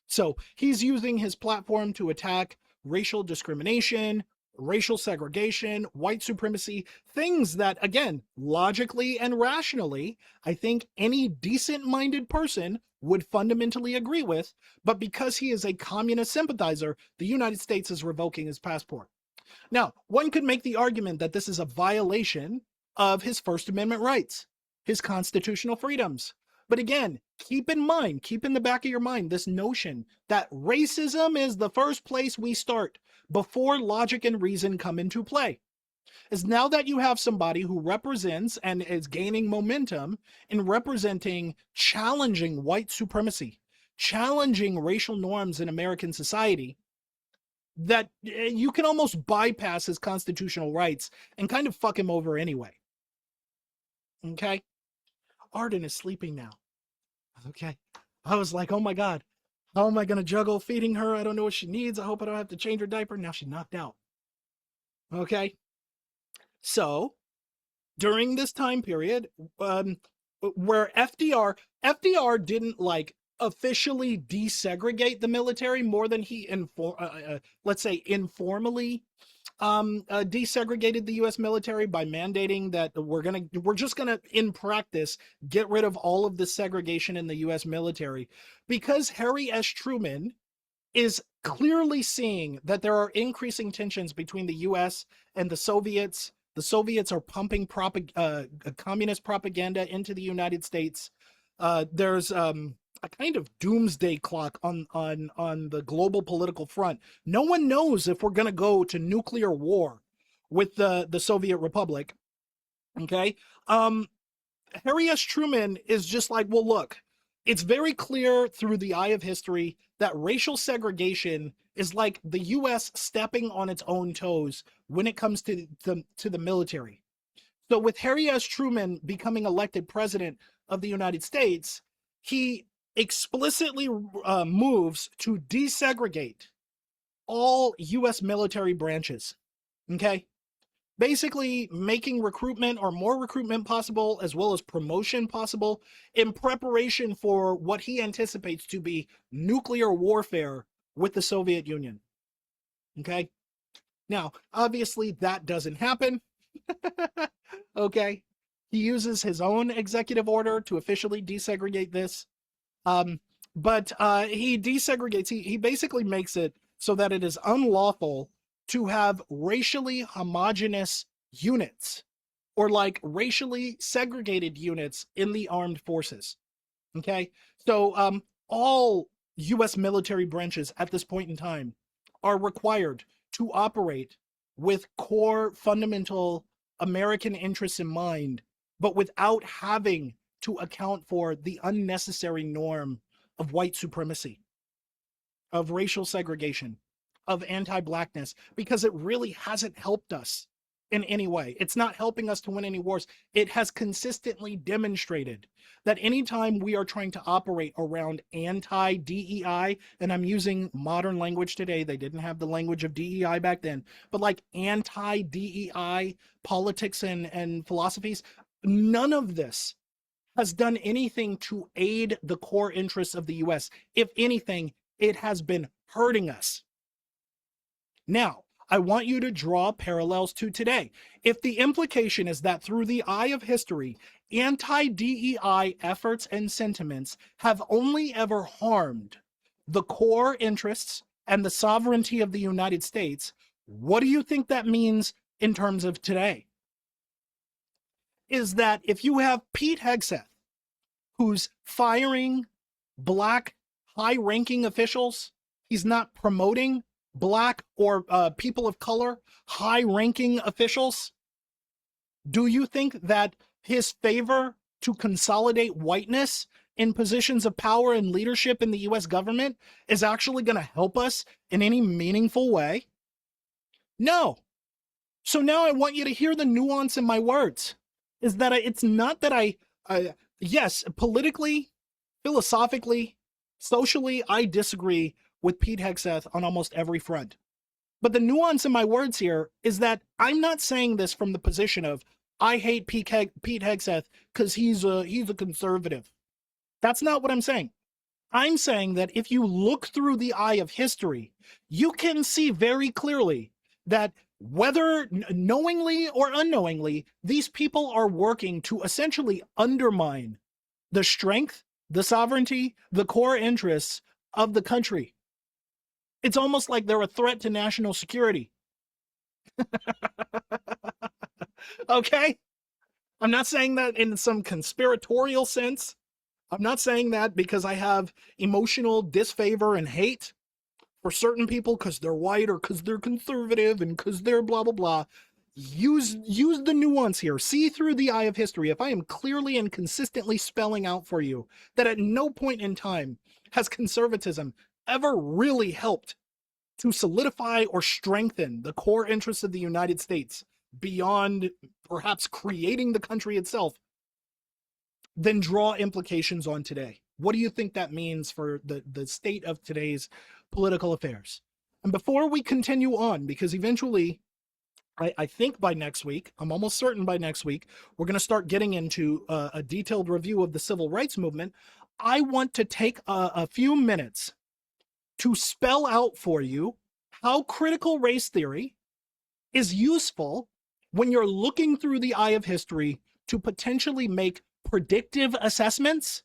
So he's using his platform to attack racial discrimination, racial segregation, white supremacy, things that, again, logically and rationally, I think any decent-minded person would fundamentally agree with, but because he is a communist sympathizer, the United States is revoking his passport. Now, one could make the argument that this is a violation of his First Amendment rights, his constitutional freedoms. But again, keep in mind, keep in the back of your mind this notion that racism is the first place we start before logic and reason come into play. Is now that you have somebody who represents and is gaining momentum in representing challenging white supremacy, challenging racial norms in American society, that you can almost bypass his constitutional rights and kind of fuck him over anyway. Okay? Arden is sleeping now. Okay. I was like, oh my God, how am I going to juggle feeding her? I don't know what she needs. I hope I don't have to change her diaper. Now she's knocked out. Okay. So during this time period, um, where FDR didn't like officially desegregate the military more than he let's say informally desegregated the U.S. military by mandating that we're just gonna in practice get rid of all of the segregation in the U.S. military, because Harry S. Truman is clearly seeing that there are increasing tensions between the US and the Soviets. The Soviets are pumping communist propaganda into the United States. There's a kind of doomsday clock on the global political front. No one knows if we're going to go to nuclear war with the Soviet Republic. Okay. Harry S. Truman is just like, well, look, it's very clear through the eye of history that racial segregation is like the U.S. stepping on its own toes when it comes to the military. So with Harry S. Truman becoming elected president of the United States, he explicitly moves to desegregate all U.S. military branches. Okay, basically making recruitment or more recruitment possible, as well as promotion possible, in preparation for what he anticipates to be nuclear warfare with the Soviet Union. Okay. Now, obviously, that doesn't happen. Okay. He uses his own executive order to officially desegregate this. Um, but he desegregates, he basically makes it so that it is unlawful to have racially homogenous units or like racially segregated units in the armed forces. Okay. So all US military branches at this point in time are required to operate with core fundamental American interests in mind, but without having to account for the unnecessary norm of white supremacy, of racial segregation, of anti-blackness, because it really hasn't helped us in any way. It's not helping us to win any wars. It has consistently demonstrated that anytime we are trying to operate around anti-DEI, and I'm using modern language today, they didn't have the language of DEI back then, but like anti-DEI politics and philosophies, none of this has done anything to aid the core interests of the US. If anything, it has been hurting us. Now, I want you to draw parallels to today. If the implication is that through the eye of history, anti-DEI efforts and sentiments have only ever harmed the core interests and the sovereignty of the United States, what do you think that means in terms of today? Is that if you have Pete Hegseth, who's firing black high-ranking officials, he's not promoting black or people of color high-ranking officials, do you think that his favor to consolidate whiteness in positions of power and leadership in the US government is actually going to help us in any meaningful way? No. So now I want you to hear the nuance in my words. Is that it's not that yes, politically, philosophically, socially, I disagree with Pete Hegseth on almost every front. But the nuance in my words here is that I'm not saying this from the position of I hate Pete Hegseth because he's a conservative. That's not what I'm saying. I'm saying that if you look through the eye of history, you can see very clearly that whether knowingly or unknowingly, these people are working to essentially undermine the strength, the sovereignty, the core interests of the country. It's almost like they're a threat to national security. Okay? I'm not saying that in some conspiratorial sense. I'm not saying that because I have emotional disfavor and hate for certain people because they're white or because they're conservative and because they're blah, blah, blah. Use the nuance here. See through the eye of history. If I am clearly and consistently spelling out for you that at no point in time has conservatism ever really helped to solidify or strengthen the core interests of the United States beyond perhaps creating the country itself, then draw implications on today. What do you think that means for the state of today's political affairs? And before we continue on, because eventually I think by next week, I'm almost certain by next week, we're going to start getting into a detailed review of the civil rights movement. I want to take a few minutes to spell out for you how critical race theory is useful when you're looking through the eye of history to potentially make predictive assessments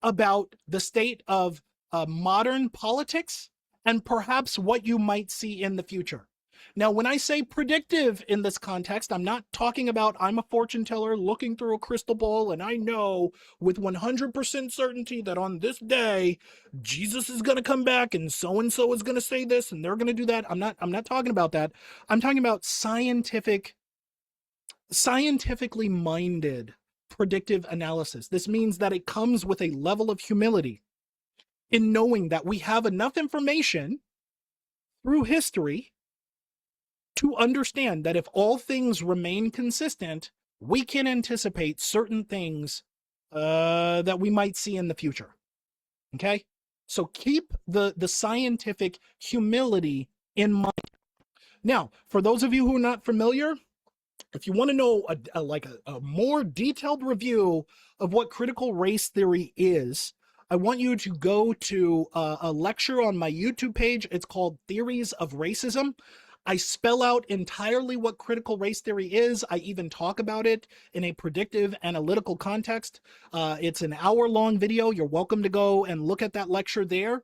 about the state of modern politics and perhaps what you might see in the future. Now, when I say predictive in this context, I'm not talking about I'm a fortune teller looking through a crystal ball and I know with 100% certainty that on this day, Jesus is going to come back and so is going to say this and they're going to do that. I'm not talking about that. I'm talking about scientifically minded predictive analysis. This means that it comes with a level of humility in knowing that we have enough information through history to understand that if all things remain consistent, we can anticipate certain things that we might see in the future. Okay? So keep the scientific humility in mind. Now, for those of you who are not familiar, if you want to know a more detailed review of what critical race theory is, I want you to go to a lecture on my YouTube page. It's called Theories of Racism. I spell out entirely what critical race theory is. I even talk about it in a predictive analytical context. It's an hour-long video. You're welcome to go and look at that lecture there.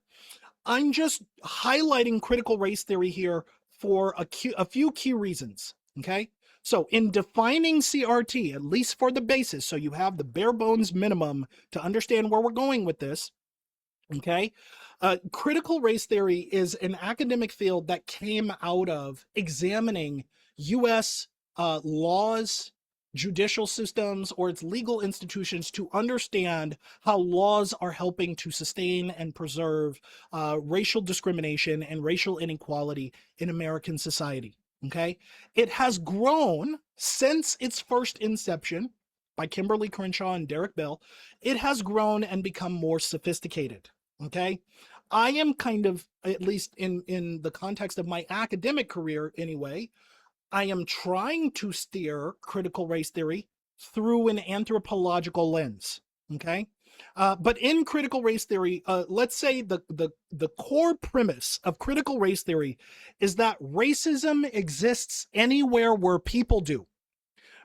I'm just highlighting critical race theory here for a few key reasons, okay? So in defining CRT, at least for the basis, so you have the bare bones minimum to understand where we're going with this, okay? Critical race theory is an academic field that came out of examining U.S. Laws, judicial systems, or its legal institutions to understand how laws are helping to sustain and preserve racial discrimination and racial inequality in American society. Okay, it has grown since its first inception by Kimberly Crenshaw and Derek Bell. It has grown and become more sophisticated. Okay, I am kind of, at least in the context of my academic career anyway, I am trying to steer critical race theory through an anthropological lens. Okay, but in critical race theory, let's say the core premise of critical race theory is that racism exists anywhere where people do,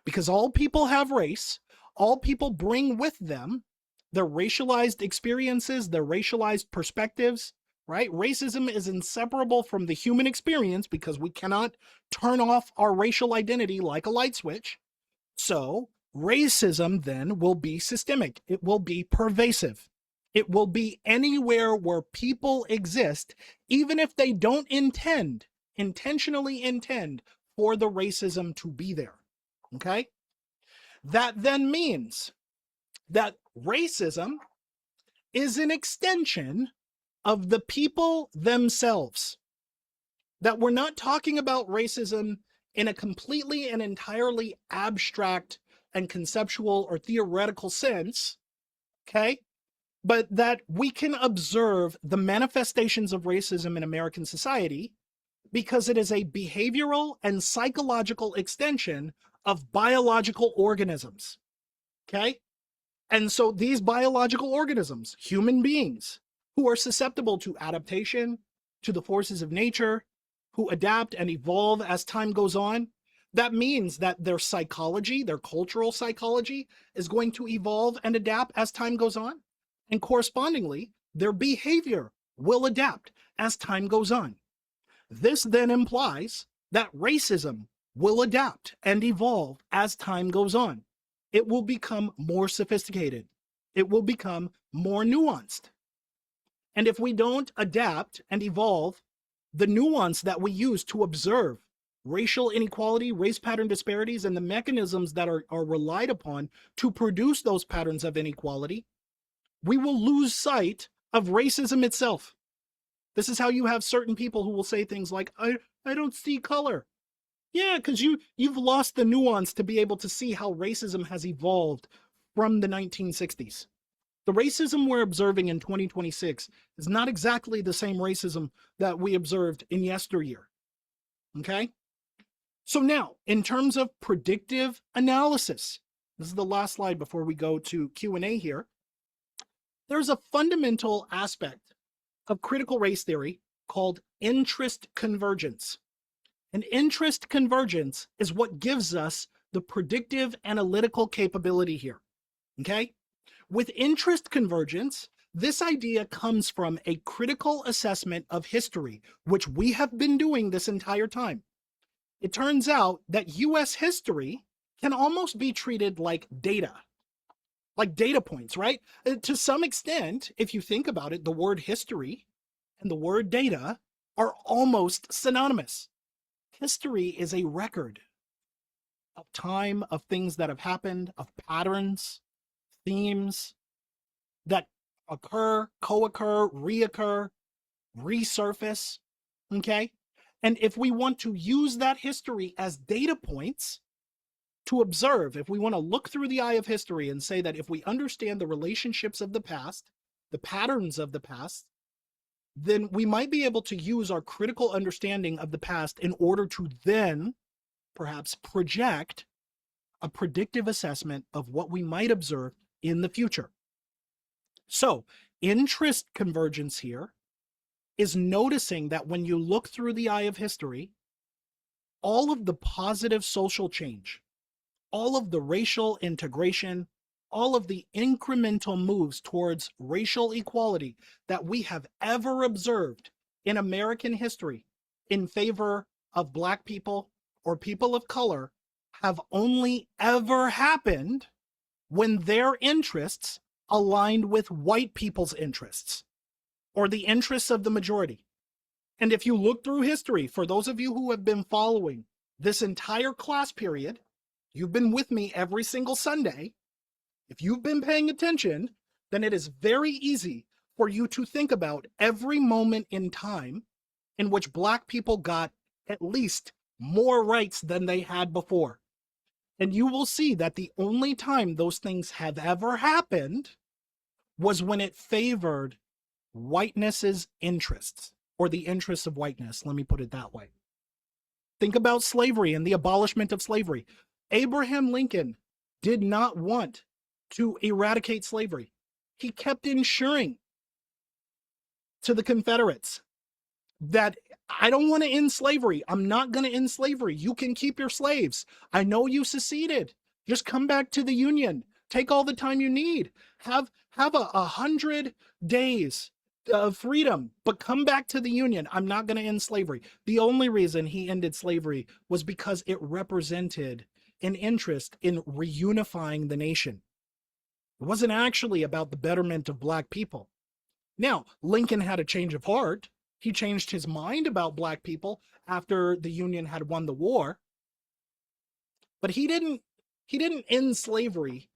because all people have race, all people bring with them their racialized experiences, their racialized perspectives, right? Racism is inseparable from the human experience because we cannot turn off our racial identity like a light switch. So racism then will be systemic. It will be pervasive. It will be anywhere where people exist, even if they don't intentionally intend for the racism to be there. Okay? That then means that racism is an extension of the people themselves. That we're not talking about racism in a completely and entirely abstract and conceptual or theoretical sense, okay? But that we can observe the manifestations of racism in American society because it is a behavioral and psychological extension of biological organisms, okay? And so these biological organisms, human beings, who are susceptible to adaptation, to the forces of nature, who adapt and evolve as time goes on, that means that their psychology, their cultural psychology, is going to evolve and adapt as time goes on. And correspondingly, their behavior will adapt as time goes on. This then implies that racism will adapt and evolve as time goes on. It will become more sophisticated. It will become more nuanced. And if we don't adapt and evolve the nuance that we use to observe racial inequality, race pattern disparities, and the mechanisms that are relied upon to produce those patterns of inequality, we will lose sight of racism itself. This is how you have certain people who will say things like, I don't see color. Yeah, because you've lost the nuance to be able to see how racism has evolved from the 1960s. The racism we're observing in 2026 is not exactly the same racism that we observed in yesteryear. Okay? So now, in terms of predictive analysis, this is the last slide before we go to Q&A here. There's a fundamental aspect of critical race theory called interest convergence. And interest convergence is what gives us the predictive analytical capability here. Okay? With interest convergence, this idea comes from a critical assessment of history, which we have been doing this entire time. It turns out that US history can almost be treated like data points, right? To some extent, if you think about it, the word history and the word data are almost synonymous. History is a record of time, of things that have happened, of patterns, themes that occur, co-occur, reoccur, resurface, okay? And if we want to use that history as data points to observe, if we want to look through the eye of history and say that if we understand the relationships of the past, the patterns of the past, then we might be able to use our critical understanding of the past in order to then perhaps project a predictive assessment of what we might observe in the future. So, interest convergence here is noticing that when you look through the eye of history, all of the positive social change, all of the racial integration, all of the incremental moves towards racial equality that we have ever observed in American history in favor of Black people or people of color have only ever happened when their interests aligned with white people's interests or the interests of the majority. And if you look through history, for those of you who have been following this entire class period, you've been with me every single Sunday. If you've been paying attention, then it is very easy for you to think about every moment in time in which Black people got at least more rights than they had before. And you will see that the only time those things have ever happened was when it favored whiteness's interests, or the interests of whiteness. Let me put it that way. Think about slavery and the abolishment of slavery. Abraham Lincoln did not want to eradicate slavery. He kept ensuring to the Confederates that I don't want to end slavery. I'm not going to end slavery. You can keep your slaves. I know you seceded. Just come back to the Union. Take all the time you need. Have 100 days of freedom, but come back to the Union. I'm not going to end slavery. The only reason he ended slavery was because it represented an interest in reunifying the nation. It wasn't actually about the betterment of Black people. Now, Lincoln had a change of heart. He changed his mind about Black people after the Union had won the war. But he didn't end slavery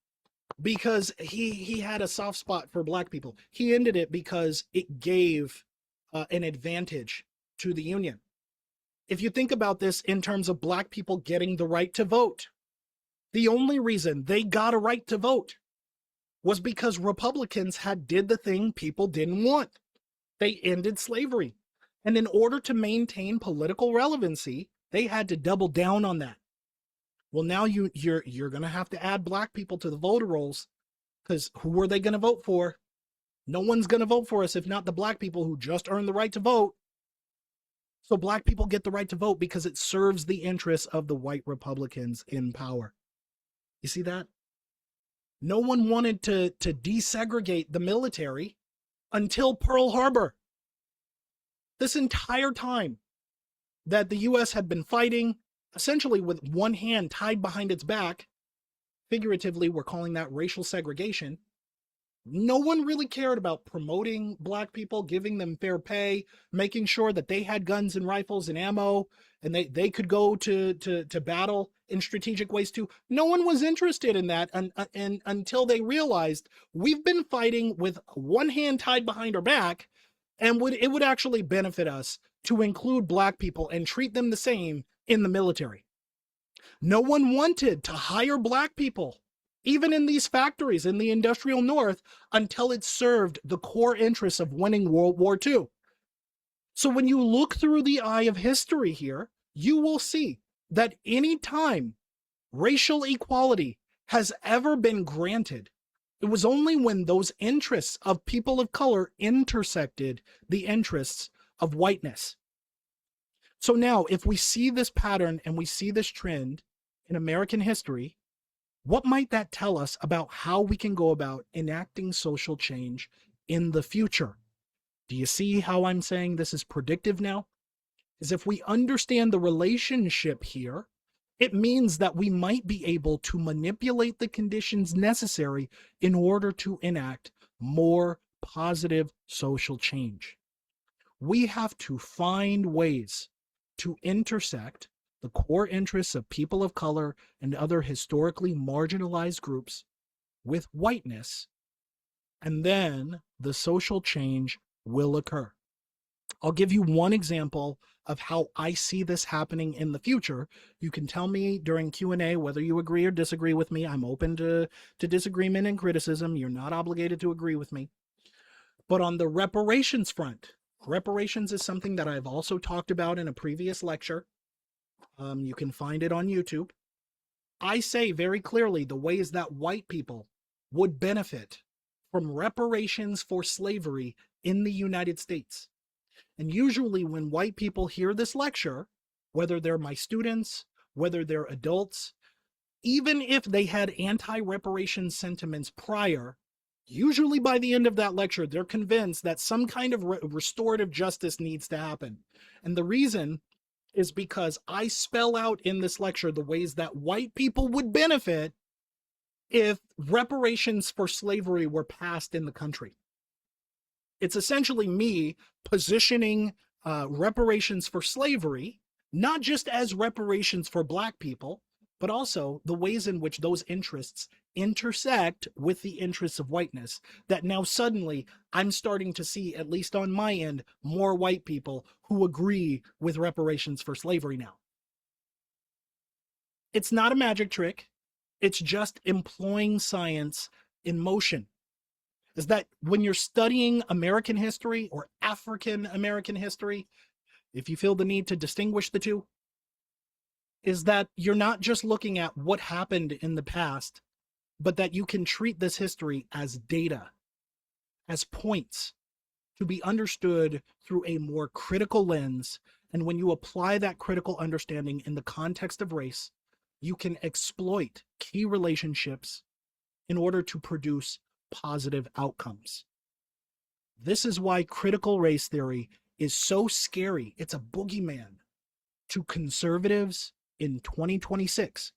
because he had a soft spot for Black people. He ended it because it gave an advantage to the Union. If you think about this in terms of Black people getting the right to vote, the only reason they got a right to vote was because Republicans had did the thing people didn't want. They ended slavery. And in order to maintain political relevancy, they had to double down on that. Well, now you're going to have to add Black people to the voter rolls, because who are they going to vote for? No one's going to vote for us if not the Black people who just earned the right to vote. So Black people get the right to vote because it serves the interests of the white Republicans in power. You see that? No one wanted to desegregate the military until Pearl Harbor. This entire time that the U.S. had been fighting, essentially with one hand tied behind its back, figuratively, we're calling that racial segregation, no one really cared about promoting Black people, giving them fair pay, making sure that they had guns and rifles and ammo, and they could go to battle in strategic ways too. No one was interested in that and until they realized we've been fighting with one hand tied behind our back, and it would actually benefit us to include Black people and treat them the same in the military. No one wanted to hire Black people even in these factories in the industrial North, until it served the core interests of winning World War II. So when you look through the eye of history here, you will see that any time racial equality has ever been granted, it was only when those interests of people of color intersected the interests of whiteness. So now, if we see this pattern and we see this trend in American history, what might that tell us about how we can go about enacting social change in the future? Do you see how I'm saying this is predictive now? Is if we understand the relationship here, it means that we might be able to manipulate the conditions necessary in order to enact more positive social change. We have to find ways to intersect the core interests of people of color and other historically marginalized groups with whiteness, and then the social change will occur. I'll give you one example of how I see this happening in the future. You can tell me during Q&A whether you agree or disagree with me. I'm open to disagreement and criticism. You're not obligated to agree with me. But on the reparations front, reparations is something that I've also talked about in a previous lecture. You can find it on YouTube. I say very clearly the ways that white people would benefit from reparations for slavery in the United States. And usually when white people hear this lecture, whether they're my students, whether they're adults, even if they had anti-reparation sentiments prior, usually by the end of that lecture, they're convinced that some kind of restorative justice needs to happen. And the reason is because I spell out in this lecture the ways that white people would benefit if reparations for slavery were passed in the country. It's essentially me positioning reparations for slavery, not just as reparations for Black people, but also the ways in which those interests intersect with the interests of whiteness, that now suddenly I'm starting to see, at least on my end, more white people who agree with reparations for slavery now. It's not a magic trick. It's just employing science in motion. Is that when you're studying American history or African American history, if you feel the need to distinguish the two, is that you're not just looking at what happened in the past, but that you can treat this history as data, as points to be understood through a more critical lens. And when you apply that critical understanding in the context of race, you can exploit key relationships in order to produce positive outcomes. This is why critical race theory is so scary. It's a boogeyman to conservatives in 2026,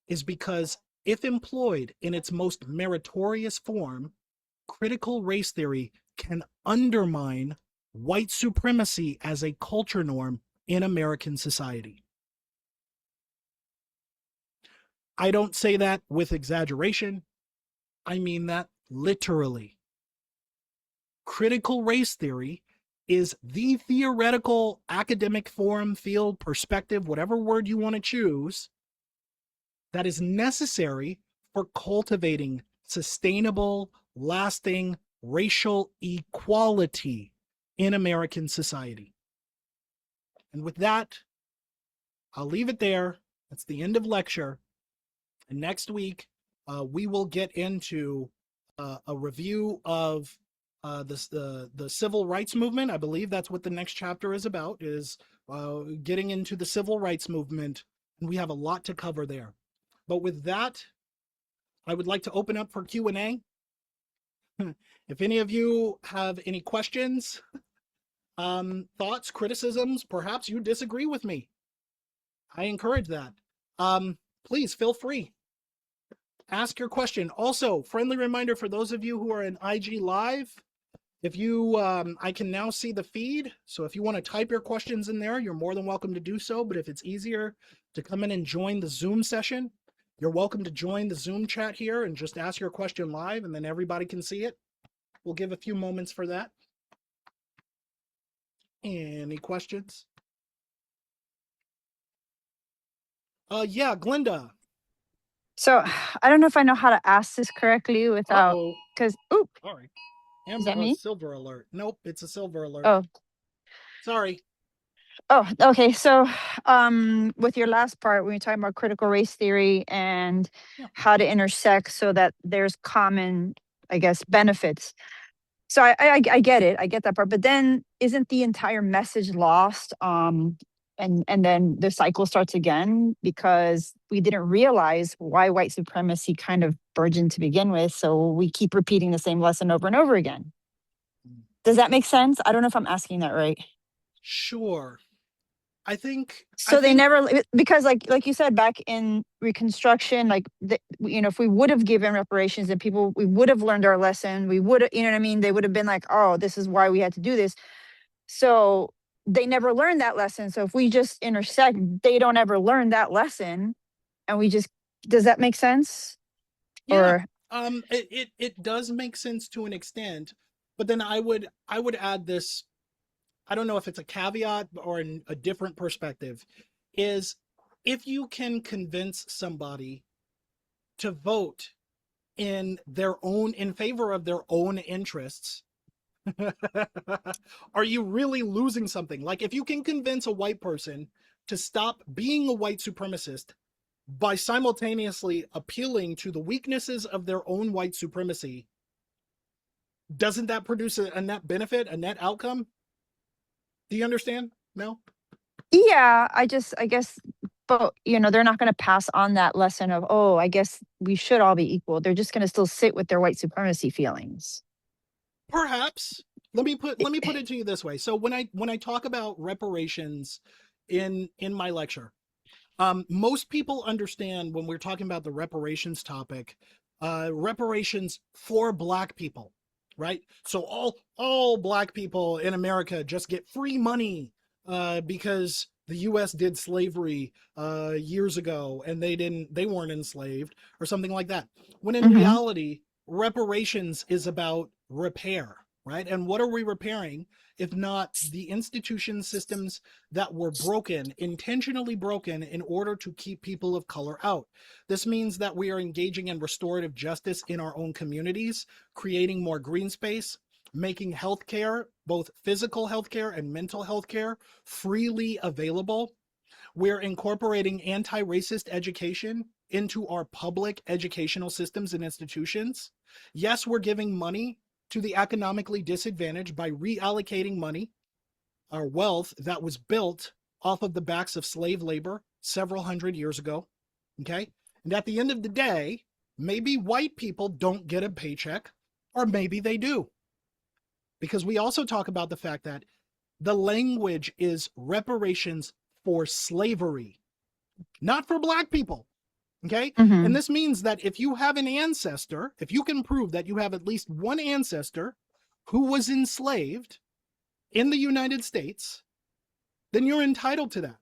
is because if employed in its most meritorious form, critical race theory can undermine white supremacy as a culture norm in American society. I don't say that with exaggeration. I mean that literally. Critical race theory is the theoretical academic form, field, perspective, whatever word you want to choose, that is necessary for cultivating sustainable, lasting racial equality in American society. And with that, I'll leave it there. That's the end of lecture. And next week, we will get into a review of the civil rights movement. I believe that's what the next chapter is about, is getting into the civil rights movement. And we have a lot to cover there. But with that, I would like to open up for Q&A. If any of you have any questions, thoughts, criticisms, perhaps you disagree with me, I encourage that. Please feel free. Ask your question. Also, friendly reminder for those of you who are in IG Live, if you, I can now see the feed. So if you want to type your questions in there, you're more than welcome to do so. But if it's easier to come in and join the Zoom session, you're welcome to join the Zoom chat here and just ask your question live, and then everybody can see it. We'll give a few moments for that. Any questions? Yeah, Glenda. So I don't know if I know how to ask this correctly without, Uh-oh. because, oop, Sorry. is that me? Silver alert. Nope, it's a silver alert. Oh, Sorry. oh, okay. So, with your last part, when you're talking about critical race theory and Yeah. how to intersect so that there's common, I guess, benefits. So I get it. I get that part. But then isn't the entire message lost? And then the cycle starts again because we didn't realize why white supremacy kind of burgeoned to begin with. So we keep repeating the same lesson over and over again. Does that make sense? I don't know if I'm asking that right. Sure. I think I So they think never, because like you said, back in Reconstruction, like if we would have given reparations and people, we would have learned our lesson. We would have, you know what I mean? They would have been like, oh, this is why we had to do this. So they never learned that lesson. So if we just intersect, they don't ever learn that lesson, and we just, does that make sense? yeah. Or It does make sense to an extent, but then I would add this. I don't know if it's a caveat or a different perspective, is if you can convince somebody to vote in favor of their own interests, are you really losing something? Like if you can convince a white person to stop being a white supremacist by simultaneously appealing to the weaknesses of their own white supremacy, doesn't that produce a net benefit, a net outcome? Do you understand, Mel? yeah, I guess, but they're not going to pass on that lesson of, oh, I guess we should all be equal. They're just going to still sit with their white supremacy feelings. Perhaps. Let me put it to you this way. So when I talk about reparations in my lecture, most people understand when we're talking about the reparations topic, reparations for Black people, right? So all Black people in America just get free money because the U.S. did slavery years ago and they weren't enslaved or something like that. When in Hmm. reality, reparations is about repair, right? And what are we repairing if not the institution systems that were broken, intentionally broken, in order to keep people of color out? This means that we are engaging in restorative justice in our own communities, creating more green space, making healthcare, both physical healthcare and mental healthcare, freely available. We're incorporating anti racist education into our public educational systems and institutions. Yes, we're giving money to the economically disadvantaged by reallocating money, our wealth that was built off of the backs of slave labor several hundred years ago. Okay. And at the end of the day, maybe white people don't get a paycheck, or maybe they do. Because we also talk about the fact that the language is reparations for slavery, not for Black people. Okay. And Hmm. this means that if you have an ancestor, if you can prove that you have at least one ancestor who was enslaved in the United States, then you're entitled to that.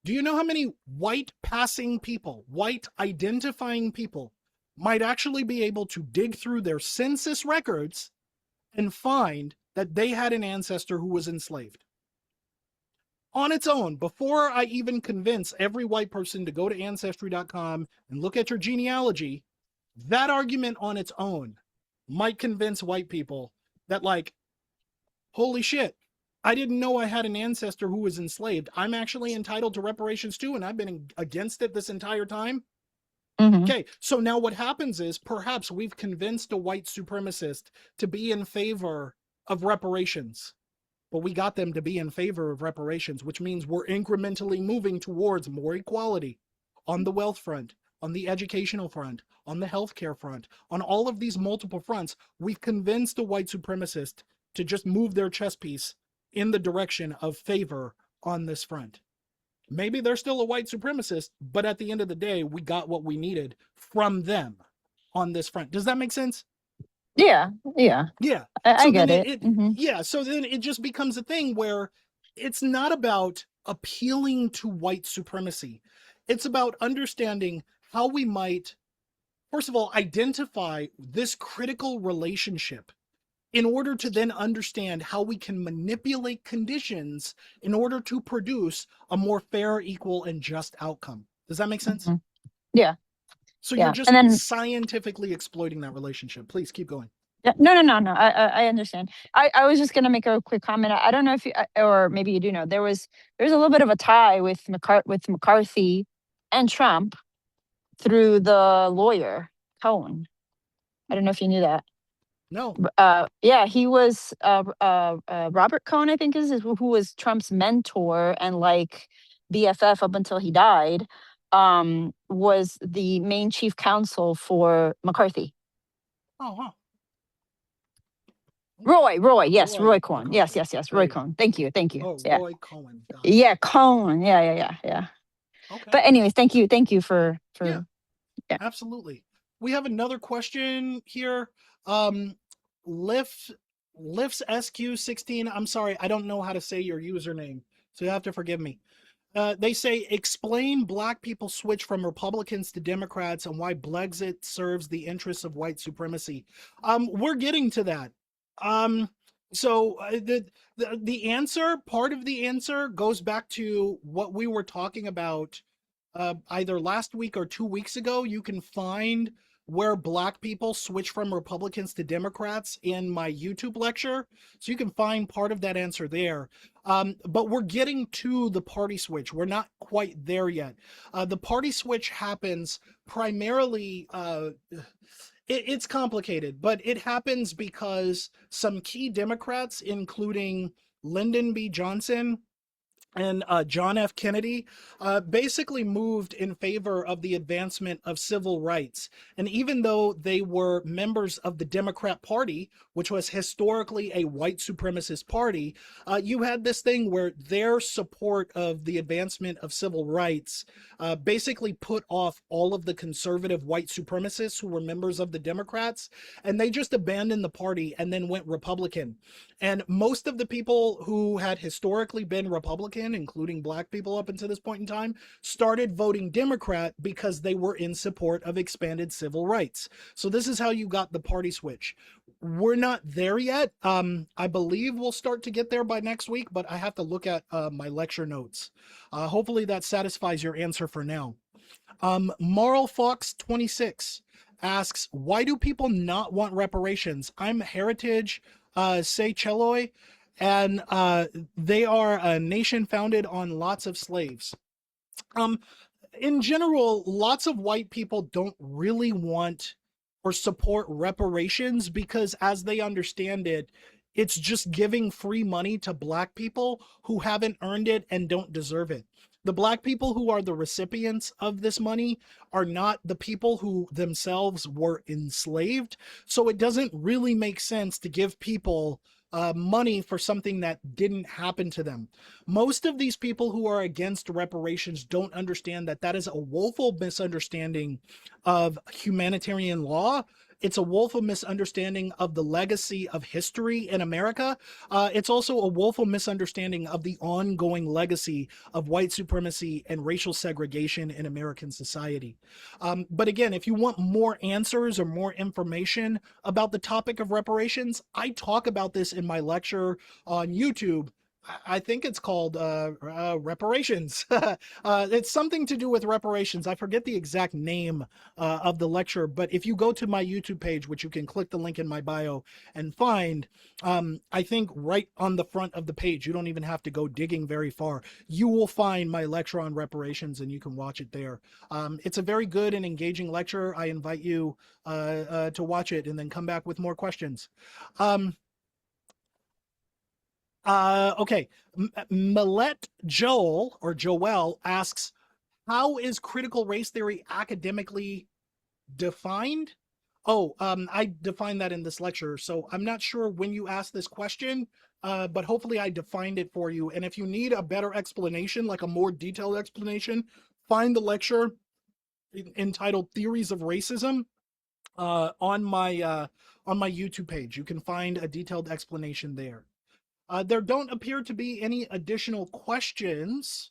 Do you know how many white passing people, white identifying people, might actually be able to dig through their census records and find that they had an ancestor who was enslaved? On its own, before I even convince every white person to go to ancestry.com and look at your genealogy, that argument on its own might convince white people that, like, holy shit, I didn't know I had an ancestor who was enslaved. I'm actually entitled to reparations too, and I've been against it this entire time. Hmm. Okay, so now what happens is perhaps we've convinced a white supremacist to be in favor of reparations, but we got them to be in favor of reparations, which means we're incrementally moving towards more equality on the wealth front, on the educational front, on the healthcare front, on all of these multiple fronts. We've convinced a white supremacist to just move their chess piece in the direction of favor on this front. Maybe they're still a white supremacist, but at the end of the day, we got what we needed from them on this front. Does that make sense? Yeah, yeah, Yeah. I So get then it. Hmm. yeah, so then it just becomes a thing where it's not about appealing to white supremacy. It's about understanding how we might, first of all, identify this critical relationship in order to then understand how we can manipulate conditions in order to produce a more fair, equal, and just outcome. Does that make sense? Hmm. Yeah. So you're Yeah. just And then scientifically exploiting that relationship. Please keep going. yeah, no. I understand. I was just gonna make a quick comment. I don't know if you or maybe you do know there's a little bit of a tie with McCarthy and Trump through the lawyer Cohen. I don't know if you knew that. No. Yeah, he was Robert Cohen, I think who was Trump's mentor and like BFF up until he died. Was the main chief counsel for McCarthy. Oh, huh. Roy, yes, Roy Roy Cohen. Yes, McCarthy. yes, Roy Great. Cohen. Thank you. Oh, Yeah. Roy Cohen. Got it. Yeah, Cohen. Yeah. Okay. But anyways, thank you Yeah, for yeah. absolutely. We have another question here. Um, Lif Lif's SQ16. I'm sorry, I don't know how to say your username, so you have to forgive me. They say, explain black people switch from Republicans to Democrats and why Brexit serves the interests of white supremacy. We're getting to that. Um, so the answer, part of the answer, goes back to what we were talking about either last week or 2 weeks ago. You can find where black people switch from Republicans to Democrats in my YouTube lecture. So you can find part of that answer there. But we're getting to the party switch. We're not quite there yet. The party switch happens primarily, it's complicated, but it happens because some key Democrats, including Lyndon B. Johnson, and John F. Kennedy basically moved in favor of the advancement of civil rights. And even though they were members of the Democrat Party, which was historically a white supremacist party, you had this thing where their support of the advancement of civil rights basically put off all of the conservative white supremacists who were members of the Democrats, and they just abandoned the party and then went Republican. And most of the people who had historically been Republican, including black people up until this point in time, started voting Democrat because they were in support of expanded civil rights. So this is how you got the party switch. We're not there yet. I believe we'll start to get there by next week, but I have to look at my lecture notes. Hopefully that satisfies your answer for now. Moral Fox 26 asks, why do people not want reparations? I'm Heritage Seychellois, and they are a nation founded on lots of slaves. Um, in general, lots of white people don't really want or support reparations because, as they understand it, it's just giving free money to black people who haven't earned it and don't deserve it. The black people who are the recipients of this money are not the people who themselves were enslaved. So it doesn't really make sense to give people money for something that didn't happen to them. Most of these people who are against reparations don't understand that that is a woeful misunderstanding of humanitarian law. It's a woeful misunderstanding of the legacy of history in America. It's also a woeful misunderstanding of the ongoing legacy of white supremacy and racial segregation in American society. But again, if you want more answers or more information about the topic of reparations, I talk about this in my lecture on YouTube. I think it's called reparations. It's something to do with reparations. I forget the exact name of the lecture, but if you go to my YouTube page, which you can click the link in my bio and find, I think right on the front of the page, you don't even have to go digging very far. You will find my lecture on reparations and you can watch it there. It's a very good and engaging lecture. I invite you to watch it and then come back with more questions. Okay. Millet Joel or Joel asks, how is critical race theory academically defined? Oh, I defined that in this lecture, so I'm not sure when you asked this question, but hopefully I defined it for you. And if you need a better explanation, like a more detailed explanation, find the lecture entitled Theories of Racism on my YouTube page. You can find a detailed explanation there. There don't appear to be any additional questions,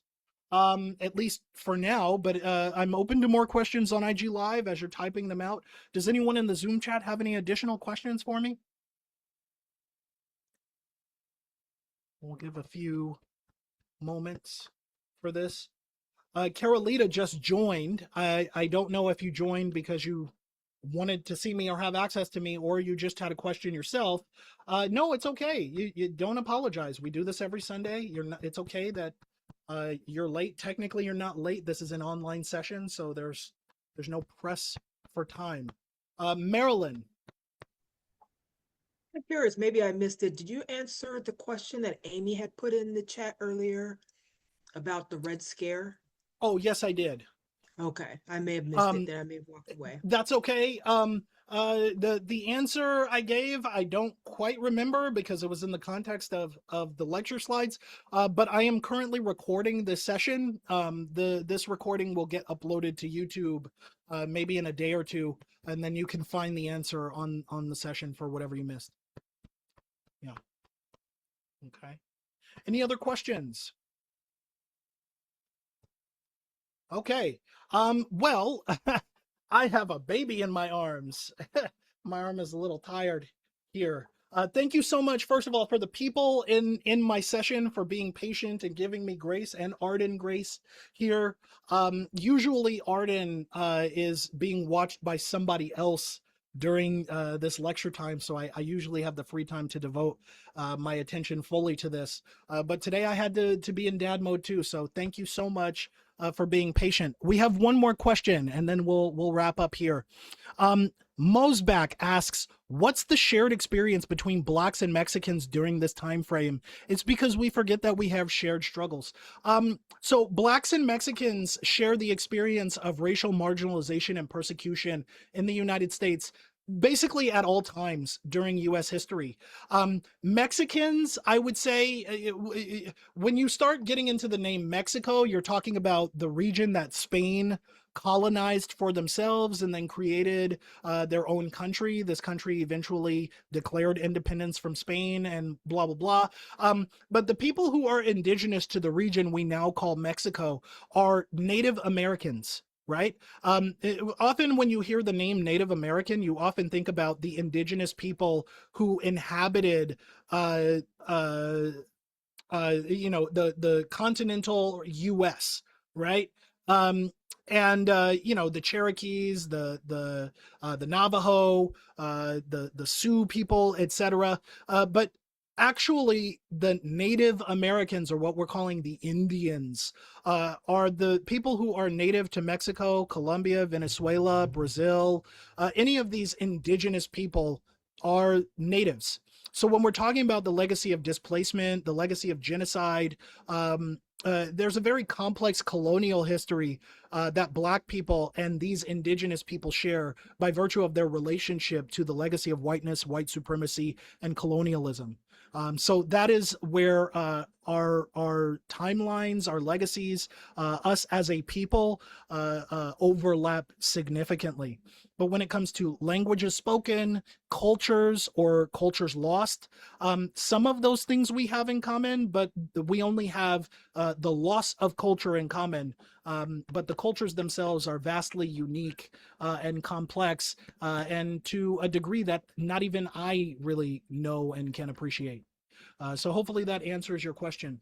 at least for now, but I'm open to more questions on IG Live as you're typing them out. Does anyone in the Zoom chat have any additional questions for me? We'll give a few moments for this. Carolita just joined. I don't know if you joined because you wanted to see me or have access to me, or you just had a question yourself. No, it's okay. You don't apologize. We do this every Sunday. You're not. It's okay that you're late. Technically, you're not late. This is an online session, so there's no press for time. Marilyn. I'm curious, maybe I missed it. Did you answer the question that Amy had put in the chat earlier about the Red Scare? Oh, yes, I did. Okay, I may have missed it Um, then. I may have walked away. That's okay. The answer I gave, I don't quite remember because it was in the context of the lecture slides. But I am currently recording this session. This recording will get uploaded to YouTube, maybe in a day or two, and then you can find the answer on the session for whatever you missed. Yeah. Okay. Any other questions? Okay. Well, I have a baby in my arms. My arm is a little tired here. Thank you so much, first of all, for the people in my session for being patient and giving me grace, and Arden grace here. Usually Arden is being watched by somebody else during this lecture time, so I usually have the free time to devote my attention fully to this. But today I had to be in dad mode too, so thank you so much for being patient. We have one more question, and then we'll wrap up here. Mosback asks, what's the shared experience between blacks and Mexicans during this time frame? It's because we forget that we have shared struggles. So blacks and Mexicans share the experience of racial marginalization and persecution in the United States basically at all times during US history. Mexicans, I would say, when you start getting into the name Mexico, you're talking about the region that Spain colonized for themselves and then created their own country. This country eventually declared independence from Spain and blah, blah, blah. But the people who are indigenous to the region we now call Mexico are Native Americans. Right? Often when you hear the name Native American, you often think about the indigenous people who inhabited the continental US, right? And the Cherokees, the Navajo, the Sioux people, etc. But actually, the Native Americans, or what we're calling the Indians, are the people who are native to Mexico, Colombia, Venezuela, Brazil. Any of these indigenous people are natives. So when we're talking about the legacy of displacement, the legacy of genocide, there's a very complex colonial history that Black people and these indigenous people share by virtue of their relationship to the legacy of whiteness, white supremacy, and colonialism. So that is where our timelines, our legacies, us as a people overlap significantly. But when it comes to languages spoken, cultures, or cultures lost, some of those things we have in common, but we only have the loss of culture in common. But the cultures themselves are vastly unique and complex, and to a degree that not even I really know and can appreciate. So hopefully that answers your question.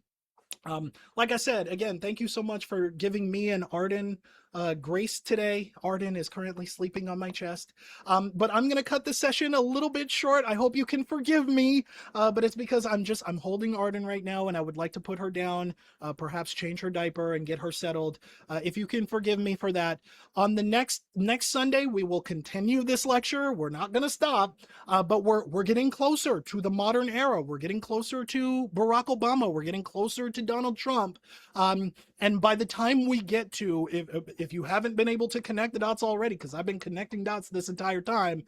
Like I said, again, thank you so much for giving me and Arden grace today. Arden is currently sleeping on my chest. But I'm going to cut the session a little bit short. I hope you can forgive me, but it's because I'm holding Arden right now, and I would like to put her down, perhaps change her diaper and get her settled. If you can forgive me for that. On the next Sunday, we will continue this lecture. We're not going to stop, but we're getting closer to the modern era. We're getting closer to Barack Obama. We're getting closer to Donald Trump. And by the time we get to, if you haven't been able to connect the dots already, because I've been connecting dots this entire time,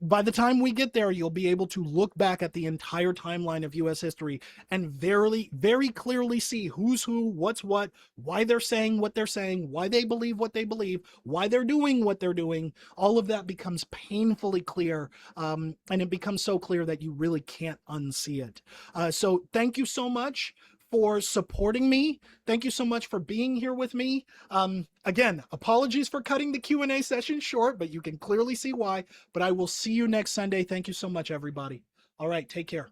by the time we get there, you'll be able to look back at the entire timeline of U.S. history and very, very clearly see who's who, what's what, why they're saying what they're saying, why they believe what they believe, why they're doing what they're doing. All of that becomes painfully clear, and it becomes so clear that you really can't unsee it. So thank you so much for supporting me. Thank you so much for being here with me. Again, apologies for cutting the Q&A session short, but you can clearly see why. But I will see you next Sunday. Thank you so much, everybody. All right, take care.